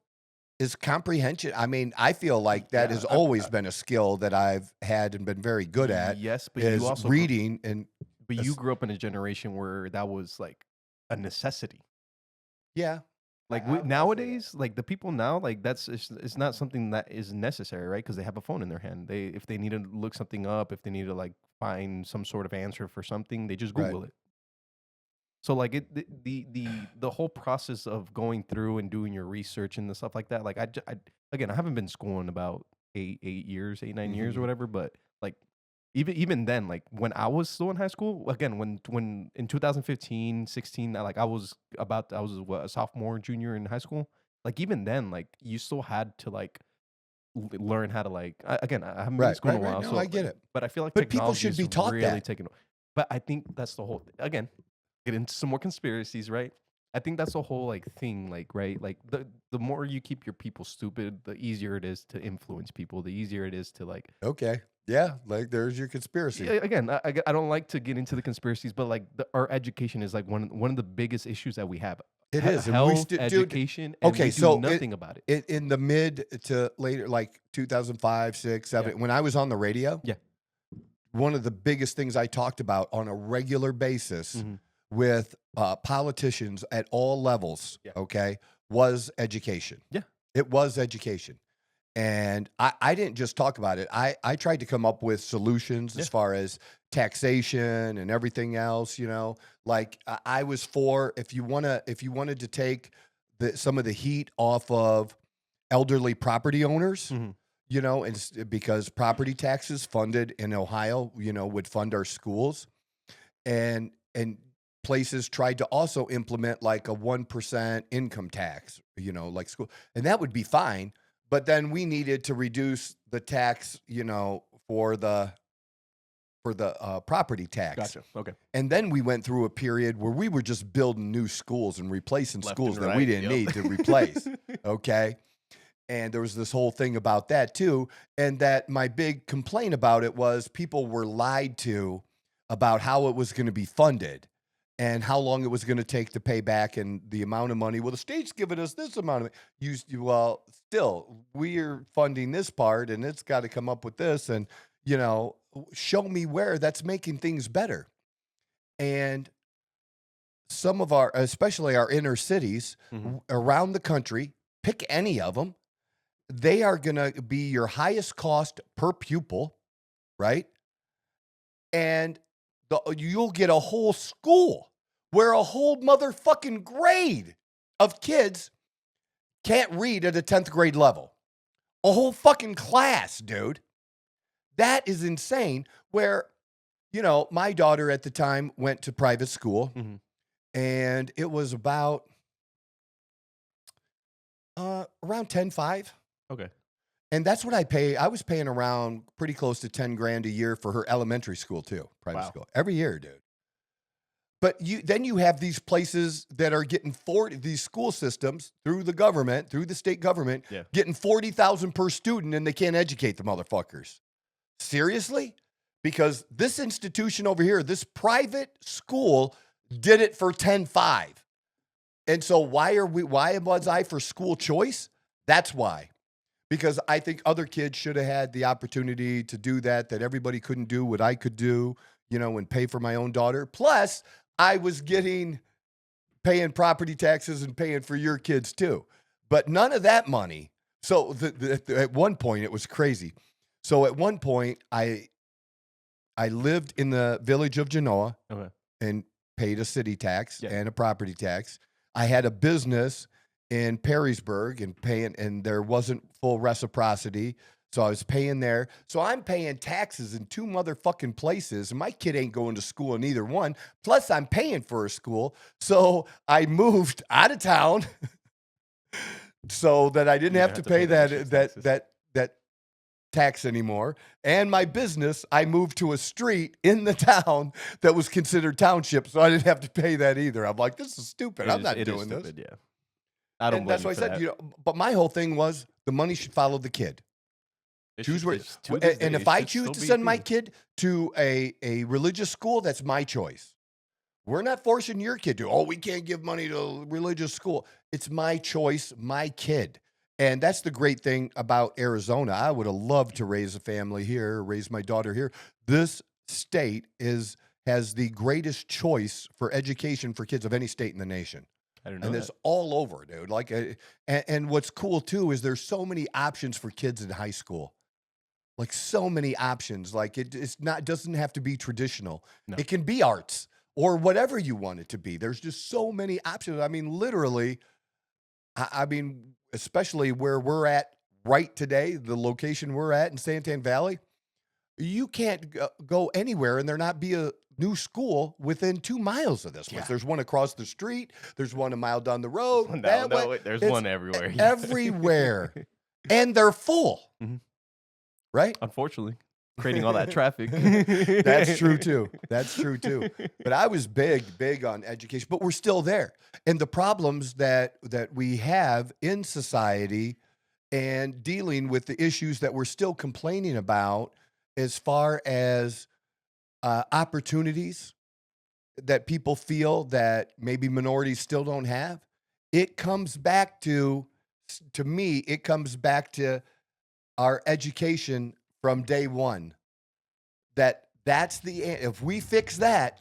Is comprehension? I mean, I feel like that has always been a skill that I've had and been very good at. Yes, but is you also reading and. But you grew up in a generation where that was like a necessity. Yeah. Like nowadays, like the people now, like it's not something that is necessary, right? Because they have a phone in their hand. If they need to look something up, if they need to like find some sort of answer for something, they just Google it. So like the whole process of going through and doing your research and the stuff like that, like I haven't been schooling about 9 years or whatever, but like even then, like when I was still in high school, again, when in 2015, 16, like I was a sophomore, junior in high school. Like even then, like you still had to like learn how to like, again, I haven't been in school in a while. No, so I get it. But I feel like but people should be taught really that. But I think that's the whole, again, get into some more conspiracies, right? I think that's the whole like thing, like, right? Like the more you keep your people stupid, the easier it is to influence people. The easier it is to like, okay, Yeah, like there's your conspiracy. Again, I don't like to get into the conspiracies, but like our education is like one of the biggest issues that we have. It is. And health, education, and we do nothing about it. In the mid to later, like 2005, 6, 7, when I was on the radio, one of the biggest things I talked about on a regular basis with politicians at all levels, okay, was education. Yeah. It was education. And I didn't just talk about it. I tried to come up with solutions as far as taxation and everything else, you know. Like I was for if you wanted to take some of the heat off of elderly property owners, you know, and because property taxes funded in Ohio, you know, would fund our schools, and places tried to also implement like a 1% income tax, you know, like school, and that would be fine. But then we needed to reduce the tax, you know, for the property tax. Gotcha. Okay. And then we went through a period where we were just building new schools and replacing schools that we didn't need to replace. Okay. And there was this whole thing about that too. And that my big complaint about it was people were lied to about how it was going to be funded and how long it was going to take to pay back and the amount of money. Well, the state's giving us this amount of well, still, we're funding this part and it's got to come up with this. And, you know, show me where that's making things better. And some of our, especially our inner cities around the country, pick any of them, they are going to be your highest cost per pupil, right? And you'll get a whole school where a whole motherfucking grade of kids can't read at a 10th grade level. A whole fucking class, dude. That is insane. Where, you know, my daughter at the time went to private school, and it was about around 10.5. Okay. And that's what I pay. I was paying around pretty close to 10 grand a year for her elementary school too, private school, every year, dude. But then you have these places that are getting these school systems through the government, through the state government, getting 40,000 per student, and they can't educate the motherfuckers. Seriously? Because this institution over here, this private school, did it for 10.5. And so why was I for school choice? That's why. Because I think other kids should have had the opportunity to do that everybody couldn't do what I could do, you know, and pay for my own daughter. Plus, I was paying property taxes and paying for your kids too. But none of that money. So at one point, it was crazy. So at one point, I lived in the village of Genoa and paid a city tax and a property tax. I had a business in Perrysburg and there wasn't full reciprocity. So I was paying there. So I'm paying taxes in 2 motherfucking places. And my kid ain't going to school in either one. Plus I'm paying for a school. So I moved out of town so that I didn't have to pay that tax anymore. And my business, I moved to a street in the town that was considered township. So I didn't have to pay that either. I'm like, this is stupid. I'm not doing this. Yeah. I don't. And that's why I said, you know, but my whole thing was the money should follow the kid. Choose where, and if I choose to send my kid to a religious school, that's my choice. We're not forcing your kid to. We can't give money to a religious school. It's my choice, my kid, and that's the great thing about Arizona. I would have loved to raise a family here, raise my daughter here. This state has the greatest choice for education for kids of any state in the nation. I don't know. And it's all over, dude. Like, and what's cool too is there's so many options for kids in high school. Like so many options. Like doesn't have to be traditional. No. It can be arts or whatever you want it to be. There's just so many options. I mean, literally, I mean, especially where we're at right today, the location we're at in Santan Valley, you can't go anywhere and there not be a new school within 2 miles of this place. There's one across the street. There's one a mile down the road. There's one everywhere. Everywhere. And they're full. Right? Unfortunately. Creating all that traffic. That's true too. That's true too. But I was big on education, but we're still there. And the problems that we have in society and dealing with the issues that we're still complaining about as far as opportunities that people feel that maybe minorities still don't have, it comes back to me, it comes back to our education from day one. That's if we fix that,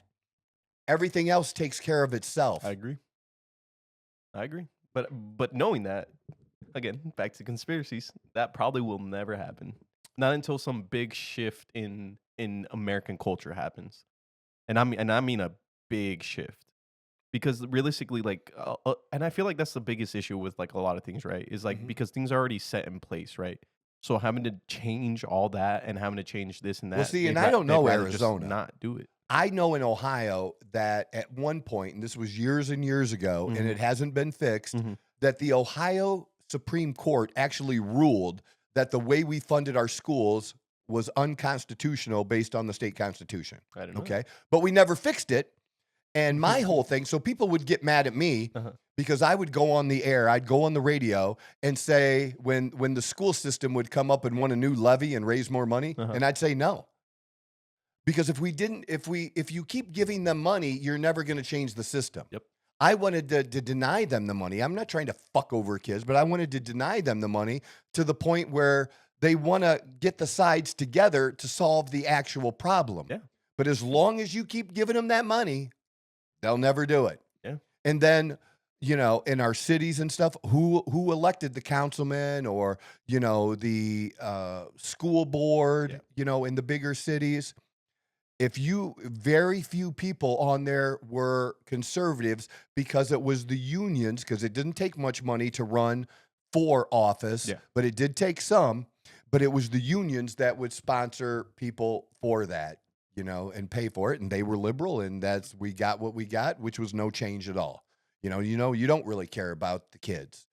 everything else takes care of itself. I agree. But knowing that, again, back to conspiracies, that probably will never happen. Not until some big shift in American culture happens. And I mean a big shift. Because realistically, like, and I feel like that's the biggest issue with like a lot of things, right? Is like because things are already set in place, right? So having to change all that and having to change this and that. Well, see, and I don't know Arizona. Just not do it. I know in Ohio that at one point, and this was years and years ago, and it hasn't been fixed, that the Ohio Supreme Court actually ruled that the way we funded our schools was unconstitutional based on the state constitution. I don't know. Okay, but we never fixed it. And my whole thing, so people would get mad at me because I would go on the air, I'd go on the radio and say when the school system would come up and want a new levy and raise more money, and I'd say no. Because if you keep giving them money, you're never going to change the system. Yep. I wanted to deny them the money. I'm not trying to fuck over kids, but I wanted to deny them the money to the point where they want to get the sides together to solve the actual problem. Yeah. But as long as you keep giving them that money, they'll never do it. Yeah. And then, you know, in our cities and stuff, who elected the councilman or, you know, the school board, you know, in the bigger cities? Very few people on there were conservatives because it was the unions, because it didn't take much money to run for office, but it did take some, but it was the unions that would sponsor people for that, you know, and pay for it. And they were liberal, and we got what we got, which was no change at all. You don't really care about the kids.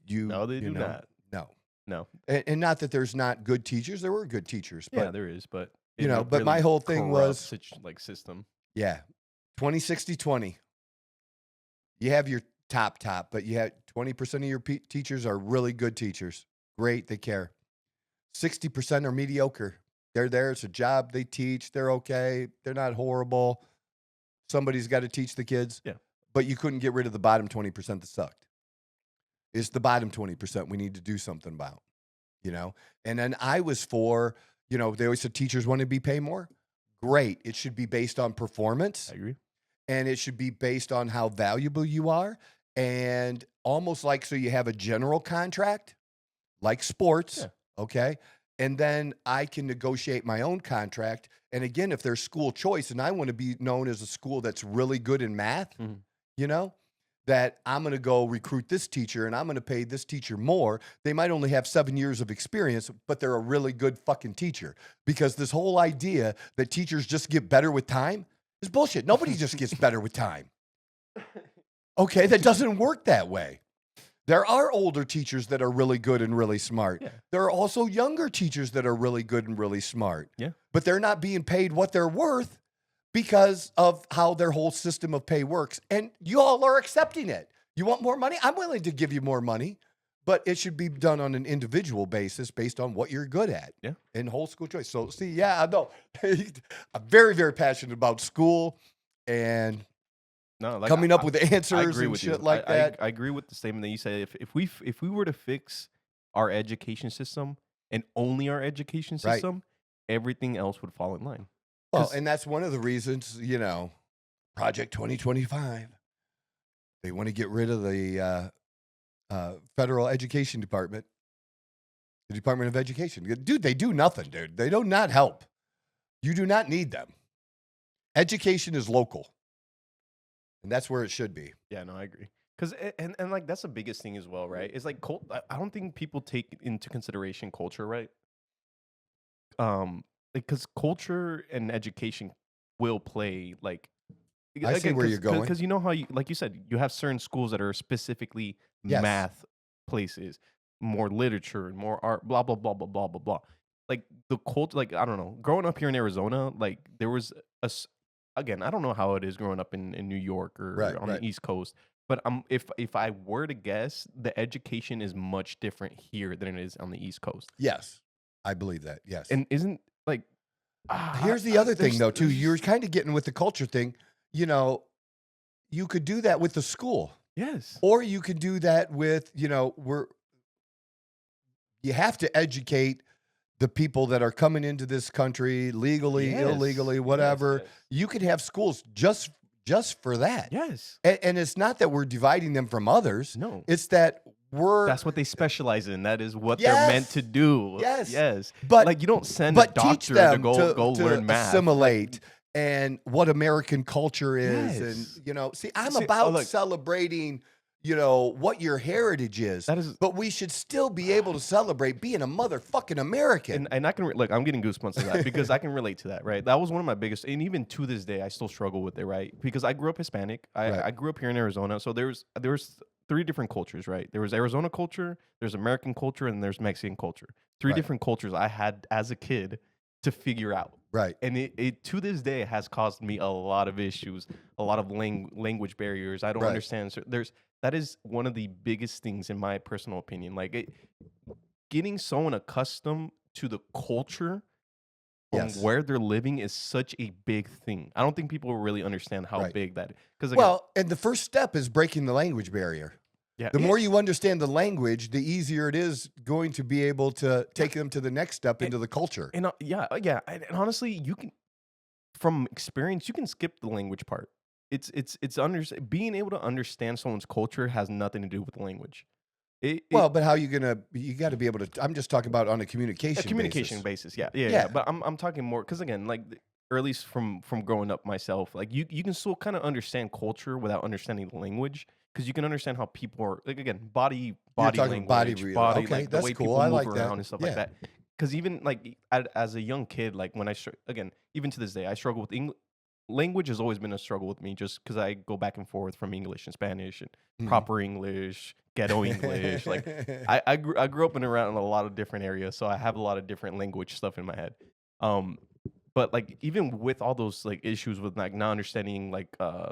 No, they do not. No. And not that there's not good teachers. There were good teachers. But, yeah, there is, but you know, but my whole thing was system. Yeah. 20-60-20. You have your top, but you have 20% of your teachers are really good teachers. Great. They care. 60% are mediocre. They're there. It's a job. They teach. They're okay. They're not horrible. Somebody's got to teach the kids. Yeah. But you couldn't get rid of the bottom 20% that sucked. It's the bottom 20% we need to do something about, you know? And then I was for, you know, they always said teachers want to be paid more. Great. It should be based on performance. I agree. And it should be based on how valuable you are. And almost like, so you have a general contract, like sports, okay? And then I can negotiate my own contract. And again, if there's school choice and I want to be known as a school that's really good in math, you know, that I'm going to go recruit this teacher and I'm going to pay this teacher more. They might only have 7 years of experience, but they're a really good fucking teacher. Because this whole idea that teachers just get better with time is bullshit. Nobody just gets better with time. Okay, that doesn't work that way. There are older teachers that are really good and really smart. Yeah. There are also younger teachers that are really good and really smart. Yeah. But they're not being paid what they're worth because of how their whole system of pay works. And you all are accepting it. You want more money? I'm willing to give you more money, but it should be done on an individual basis based on what you're good at. Yeah. And whole school choice. So see, yeah, I know. I'm very, very passionate about school and coming up with answers and shit like that. I agree with the statement that you said. If we were to fix our education system and only our education system, everything else would fall in line. Well, and that's one of the reasons, you know, Project 2025. They want to get rid of the federal education department, the Department of Education. Dude, they do nothing, dude. They do not help. You do not need them. Education is local. And that's where it should be. Yeah, no, I agree. Because and like that's the biggest thing as well, right? It's like I don't think people take into consideration culture, right? Because culture and education will play like. I see where you're going. Because you know how like you said, you have certain schools that are specifically math places, more literature and more art, blah blah blah blah blah blah blah. Like the culture, like I don't know. Growing up here in Arizona, like there was again, I don't know how it is growing up in New York or on the East Coast, but if I were to guess, the education is much different here than it is on the East Coast. Yes, I believe that. Yes, and like, here's the other thing, though, too. You're kind of getting with the culture thing. You know, you could do that with the school. Yes. Or you could do that with, you know, you have to educate the people that are coming into this country legally, illegally, whatever. Yes. You could have schools just for that. Yes. And it's not that we're dividing them from others. No. It's that that's what they specialize in. That is what they're meant to do. Yes. But like, you don't send a doctor to go learn math. Assimilate and what American culture is. And, you know, I'm about celebrating, you know, what your heritage is. But we should still be able to celebrate being a motherfucking American. And I can look, I'm getting goosebumps to that because I can relate to that, right? That was one of my biggest, and even to this day, I still struggle with it, right? Because I grew up Hispanic. I grew up here in Arizona. So there was 3 different cultures, right? There was Arizona culture, there's American culture, and there's Mexican culture. 3 different cultures I had as a kid to figure out. Right. And it to this day has caused me a lot of issues, a lot of language barriers. I don't understand. So that is one of the biggest things in my personal opinion. Like getting someone accustomed to the culture from where they're living is such a big thing. I don't think people really understand how big that is. Because and the first step is breaking the language barrier. Yeah. The more you understand the language, the easier it is going to be able to take them to the next step into the culture. And and honestly, you can, from experience, you can skip the language part. It's being able to understand someone's culture has nothing to do with the language. But how you got to be able to. I'm just talking about on a communication basis. Yeah. But I'm talking more because, again, like, or at least from growing up myself, like you can still kind of understand culture without understanding the language. Because you can understand how people are, like, again, body language, body, okay, like the way cool. people move like around that. and stuff like that. Because even like as a young kid, like when again, even to this day, I struggle with English. Language has always been a struggle with me, just because I go back and forth from English and Spanish and proper English, ghetto English. Like I grew up around a lot of different areas, so I have a lot of different language stuff in my head. But like even with all those like issues with like not understanding like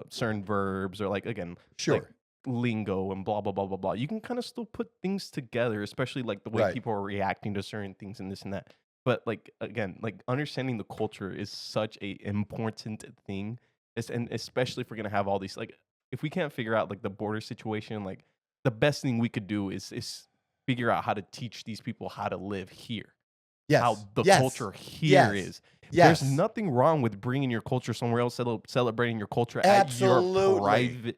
certain verbs or like again like, lingo and blah blah blah blah blah, you can kind of still put things together, especially like the way people are reacting to certain things and this and that. But like again, like understanding the culture is such a important thing, and especially if we're gonna have all these, like, if we can't figure out like the border situation, like the best thing we could do is figure out how to teach these people how to live here. How the culture here is. There's nothing wrong with bringing your culture somewhere else, celebrating your culture at your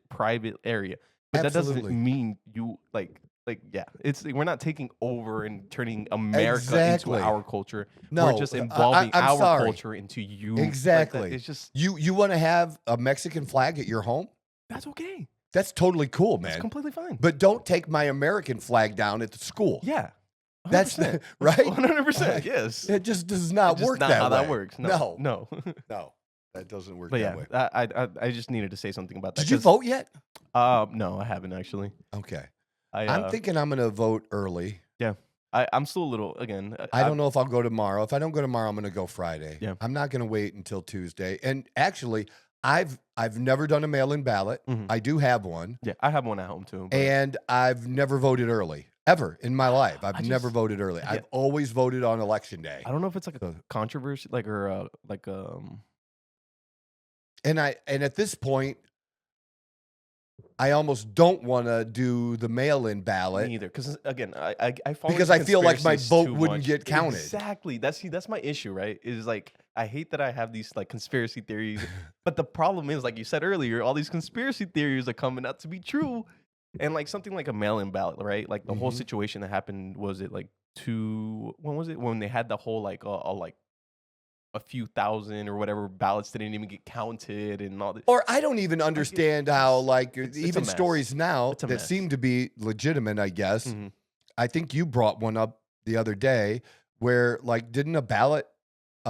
private area. But that doesn't mean you we're not taking over and turning America into our culture. No, we're just involving our culture into you. Exactly. Like, it's just you want to have a Mexican flag at your home? That's okay. That's totally cool, man. It's completely fine. But don't take my American flag down at the school. Yeah. 100%. That's right. 100%. Yes. It just does not work that way. How that works. No. No, that doesn't work but that way. I just needed to say something about that. Did you vote yet? No, I haven't actually. Okay. I'm thinking I'm going to vote early. Yeah. I'm still a little, again. I don't know if I'll go tomorrow. If I don't go tomorrow, I'm going to go Friday. Yeah. I'm not going to wait until Tuesday. And actually, I've never done a mail-in ballot. Mm-hmm. I do have one. Yeah, I have one at home too. But... And I've never voted early. Ever in my life. I've never voted early. I've always voted on election day. I don't know if it's like a controversy, And at this point, I almost don't want to do the mail-in ballot. Me either, because again, I follow because I feel like my vote wouldn't get counted. Exactly. That's my issue, right? Is like I hate that I have these like conspiracy theories, but the problem is, like you said earlier, all these conspiracy theories are coming out to be true. And like something like a mail-in ballot, right? Like the whole situation that happened, was it like when was it? When they had the whole like a few thousand or whatever ballots that didn't even get counted and all that. Or I don't even understand how like even stories now that seem to be legitimate, I guess. Mm-hmm. I think you brought one up the other day where like didn't a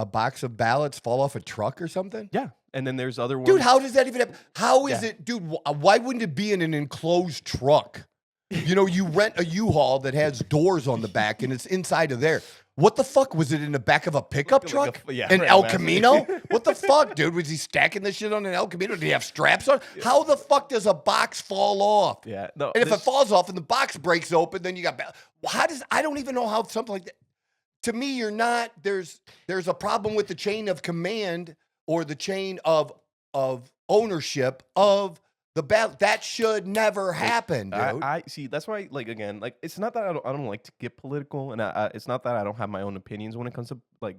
box of ballots fall off a truck or something? Yeah. And then there's other ones. Dude, how does that even happen? How is it, dude? Why wouldn't it be in an enclosed truck? You know, you rent a U-Haul that has doors on the back and it's inside of there. What the fuck? Was it in the back of a pickup truck? El Camino? What the fuck, dude? Was he stacking this shit on an El Camino? Did he have straps on? How the fuck does a box fall off? Yeah. No, and if it falls off and the box breaks open, then you got... I don't even know how something like that... to me, you're not. There's a problem with the chain of command or the chain of ownership of the battle. That should never happen, dude. I see. That's why, like, again, like, it's not that I don't like to get political, and it's not that I don't have my own opinions when it comes to like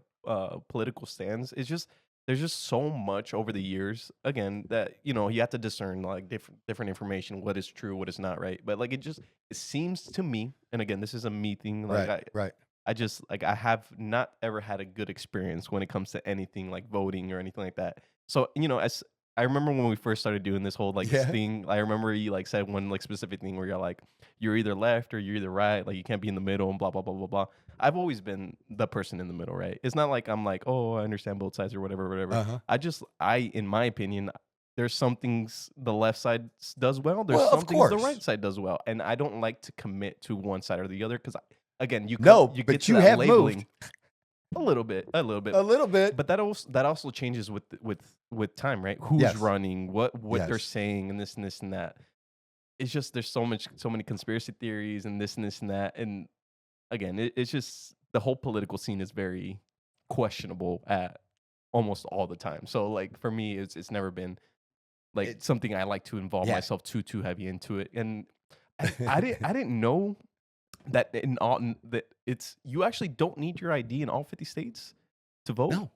political stands. It's just there's just so much over the years, again, that you have to discern like different information, what is true, what is not, right? But like it seems to me, and again, this is a me thing, like right. I just like I have not ever had a good experience when it comes to anything like voting or anything like that. So as I remember when we first started doing this whole like this thing, I remember you like said one like specific thing where you're like, you're either left or you're either right, like you can't be in the middle and blah blah blah blah blah. I've always been the person in the middle, right? It's not like I'm like, oh, I understand both sides or whatever. In my opinion, there's some things the left side does well. There's some things the right side does well, and I don't like to commit to one side or the other because again, you get to that labeling. Moved. A little bit. But that also changes with time, right? Who's running, what they're saying, and this and that. It's just there's so many conspiracy theories and this and that. And again, it's just the whole political scene is very questionable at almost all the time. So like for me, it's never been like something I like to involve myself too heavy into it. And I didn't know that it's you actually don't need your ID in all 50 states to vote. No.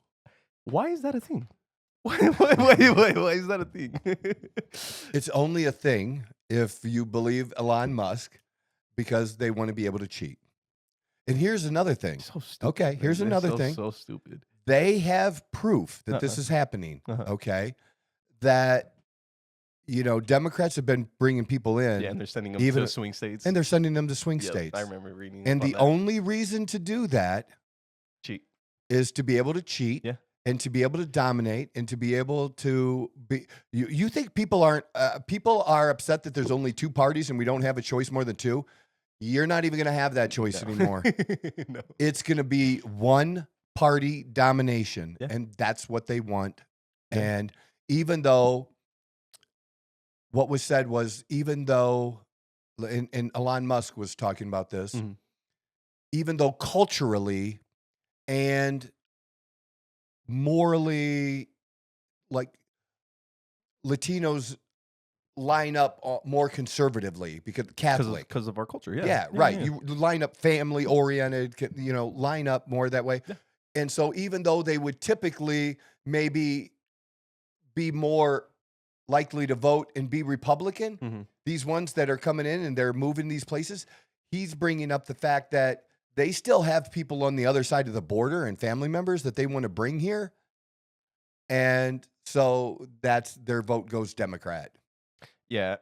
Why is that a thing? Why is that a thing? It's only a thing if you believe Elon Musk because they want to be able to cheat. And here's another thing. So stupid. Okay, here's another thing. So stupid. They have proof that this is happening. Okay, that Democrats have been bringing people in. Yeah, and they're sending them to swing states. And they're sending them to swing states. I remember reading. And the only reason to do that is to be able to cheat. Yeah. And to be able to dominate and to be able to be. You think people are upset that there's only two parties and we don't have a choice more than two? You're not even going to have that choice anymore. No. It's going to be one party domination, and that's what they want. Yeah. And even though what was said was, and Elon Musk was talking about this, even though culturally and morally, like Latinos line up more conservatively because Catholic, because of our culture. Right. You line up family oriented, line up more that way. And so even though they would typically maybe be more likely to vote and be Republican, these ones that are coming in and they're moving these places, he's bringing up the fact that they still have people on the other side of the border and family members that they want to bring here. And so that's their vote goes Democrat. Yeah,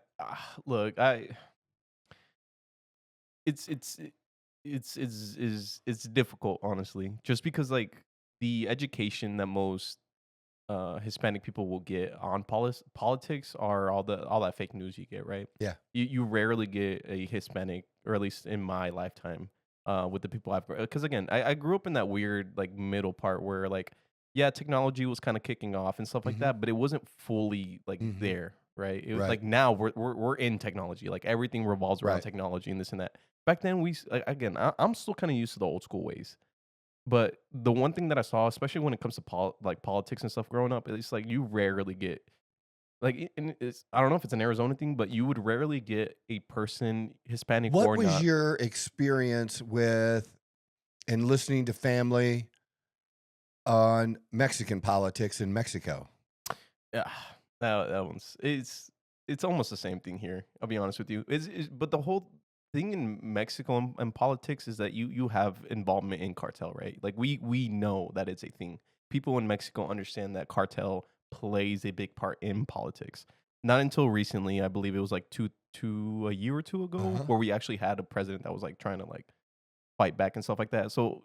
look, it's difficult, honestly, just because like the education that most Hispanic people will get on politics are all that fake news you get, right? Yeah, you rarely get a Hispanic, or at least in my lifetime, with the people I've, because again, I grew up in that weird like middle part where like technology was kind of kicking off and stuff like that, but it wasn't fully like there. Right. It was like now we're in technology. Like everything revolves around technology and this and that. Back then I'm still kind of used to the old school ways. But the one thing that I saw, especially when it comes to politics and stuff growing up, it's like you rarely get like I don't know if it's an Arizona thing, but you would rarely get a person Hispanic or not. What was your experience with and listening to family on Mexican politics in Mexico? Yeah. That one's it's almost the same thing here. I'll be honest with you. But the whole thing in Mexico and politics is that you have involvement in cartel, right? Like we know that it's a thing. People in Mexico understand that cartel plays a big part in politics. Not until recently, I believe it was like a year or two ago, where we actually had a president that was like trying to like fight back and stuff like that. So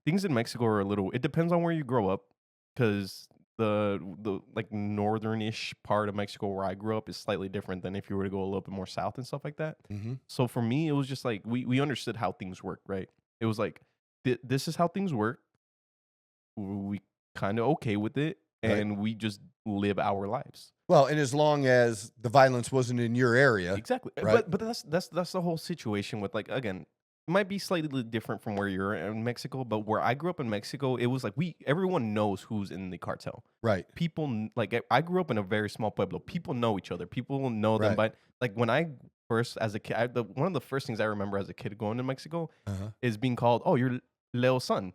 things in Mexico are it depends on where you grow up, because the like northern-ish part of Mexico where I grew up is slightly different than if you were to go a little bit more south and stuff like that. So for me, it was just like we understood how things work, right? It was like this is how things work. We kind of okay with it, and we just live our lives. Well, and as long as the violence wasn't in your area, exactly. Right? But that's the whole situation with like again. might be slightly different from where you're in Mexico, but where I grew up in Mexico, it was like everyone knows who's in the cartel. Right. People like I grew up in a very small pueblo. People know each other. People know them. But like when I first as a kid, one of the first things I remember as a kid going to Mexico is being called, "Oh, you're Leo's son,"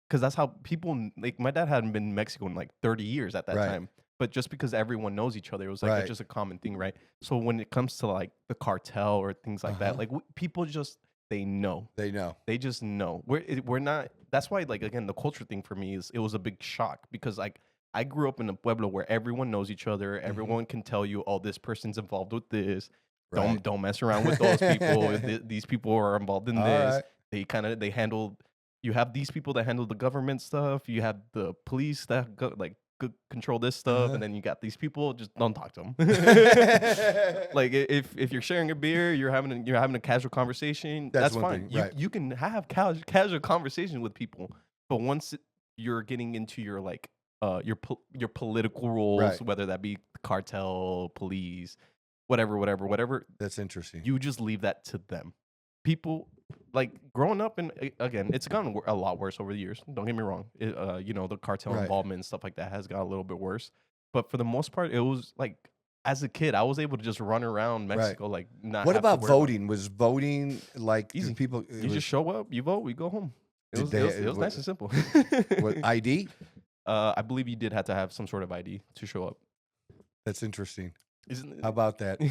because that's how people like. My dad hadn't been in Mexico in like 30 years at that time. But just because everyone knows each other, it was like it's just a common thing, right? So when it comes to like the cartel or things like that, like people just they know. They just know. We're not. That's why, like again, the culture thing for me is it was a big shock because like I grew up in a pueblo where everyone knows each other. Everyone can tell you, oh, this person's involved with this. Don't mess around with those people. These people are involved in this. They handle. You have these people that handle the government stuff. You have the police that control this stuff, and then you got these people. Just don't talk to them. Like if you're sharing a beer, you're having a casual conversation. That's fine. You can have casual conversation with people, but once you're getting into your like your political roles, whether that be cartel, police, whatever. That's interesting. You just leave that to them. People. Like growing up, and again, it's gotten a lot worse over the years. Don't get me wrong. The cartel involvement and stuff like that has got a little bit worse. But for the most part, it was like as a kid, I was able to just run around Mexico, like not. What about voting? Was voting like easy? People, you just show up, you vote, we go home. It was nice and simple. What ID? I believe you did have to have some sort of ID to show up. That's interesting. Isn't it? How about that?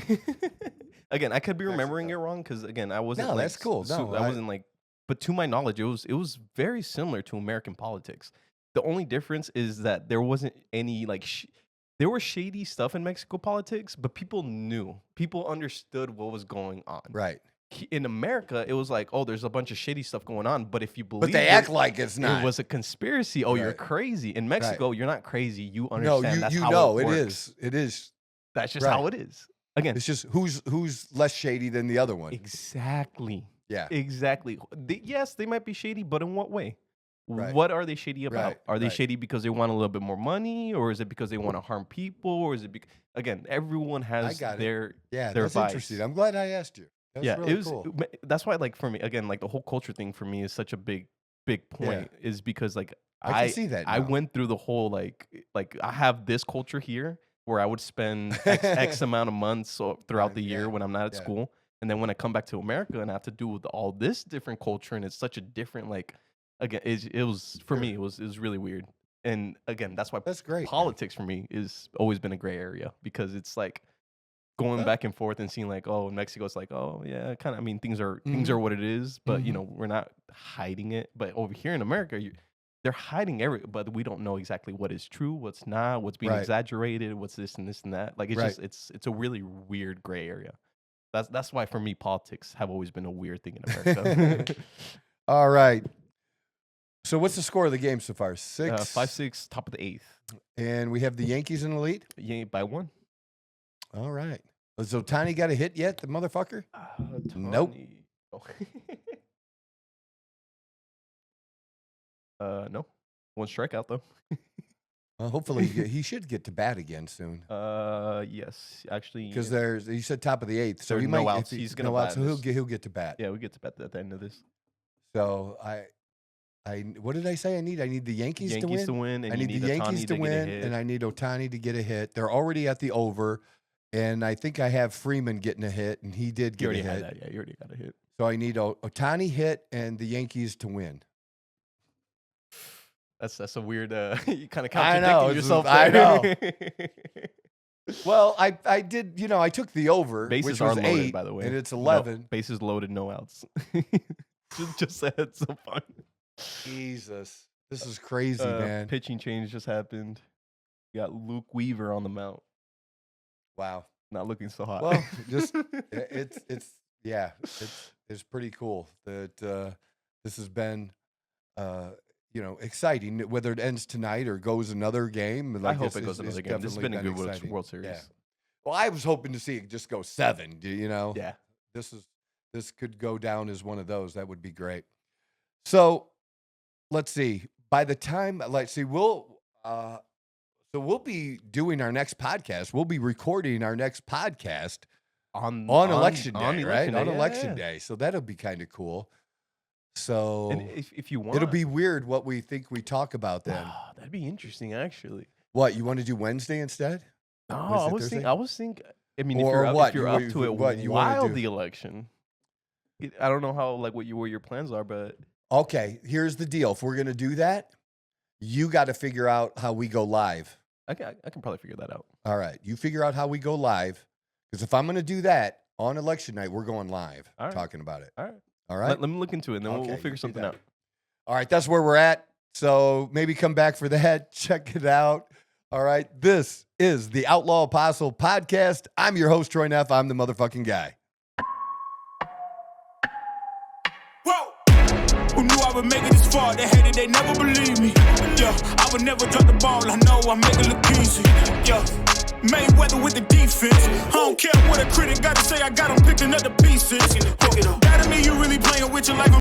Again, I could be remembering it wrong because again, I wasn't. No, like, that's cool. No, I wasn't like. But to my knowledge, it was very similar to American politics. The only difference is that there wasn't any like. There was shady stuff in Mexico politics, but people knew. People understood what was going on. Right. In America, it was like, oh, there's a bunch of shady stuff going on, but if you believe, but they act like it's not. It was a conspiracy. Oh, you're crazy. In Mexico, you're not crazy. You understand. That's how it works. It is. That's just how it is. Again, it's just who's less shady than the other one. Exactly. Yeah. Exactly. Yes, they might be shady, but in what way? What are they shady about? Are they shady because they want a little bit more money, or is it because they want to harm people, or is it again? Everyone has their that's vice. Interesting. I'm glad I asked you. That's really cool. That's why, like for me, again, like the whole culture thing for me is such a big point. Is because like I can see that. I went through the whole like I have this culture here where I would spend X amount of months throughout the year when I'm not at school. And then when I come back to America and I have to do with all this different culture, and it's such a different, like, again, it was, for me, it was really weird. And again, that's why politics for me is always been a gray area, because it's like going back and forth and seeing like, oh, in Mexico, it's like, oh yeah, kind of, I mean, things are what it is, but you know, we're not hiding it. But over here in America, they're hiding but we don't know exactly what is true, what's not, what's being exaggerated, what's this and this and that. Like it's just it's a really weird gray area. That's why for me politics have always been a weird thing in America. All right. So what's the score of the game so far? 5-6, top of the 8th. And we have the Yankees in the lead? Yeah, by 1. All right. Has Ohtani got a hit yet, the motherfucker? Nope. No. 1 strikeout though. Well, hopefully he should get to bat again soon. Yes, actually, because you said top of the 8th, so he no might. Outs. He's gonna bat. So he'll get to bat. Yeah, we get to bat at the end of this. So what did I say? I need the Yankees to win. And I need the Yankees to win, and I need Ohtani to get a hit. They're already at the over, and I think I have Freeman getting a hit, and he did get a hit. Had that. Yeah, you already got a hit. So I need Ohtani hit and the Yankees to win. That's a weird. You kind of contradicting yourself. I know. Well, I did. You know, I took the over, bases which was are loaded, 8, by the way, and it's 11. No, bases loaded, no outs. just had some fun. Jesus, this is crazy, man. Pitching change just happened. You got Luke Weaver on the mount. Wow, not looking so hot. Well, just it's pretty cool that this has been. Exciting. Whether it ends tonight or goes another game. Like, I hope it goes another game. This has been a good World Series. Yeah. Well, I was hoping to see it just go 7. You know. Yeah. This could go down as one of those. That would be great. So, let's see. By the time, we'll be doing our next podcast. We'll be recording our next podcast on election day, on right? On Yeah, election yeah. day. So that'll be kind of cool. So And if you want, it'll be weird what we think we talk about then. that'd be interesting, actually. What, you want to do Wednesday instead? No, Wednesday, I was thinking. I mean, Or if what? you're up to it What you wanna while do? the election, I don't know how what your plans are, but Okay, here's the deal. If we're gonna do that, you got to figure out how we go live. I can probably figure that out. All right, you figure out how we go live, because if I'm gonna do that on election night, we're going live, All right. talking about it. All right. All right. Let me look into it, and then Okay, we'll figure you do something that. out. All right, that's where we're at. So maybe come back for that. Check it out. All right, this is the Outlaw Apostle Podcast. I'm your host, Troy Neff. I'm the motherfucking guy. Who knew I would make it this far? They hated, they never believe me. Yeah, I would never drop the ball. I know I make it look easy. Yeah, Mayweather with the defense. I don't care what a critic got to say. I got them picking up the pieces. That to me, you really playing with your life.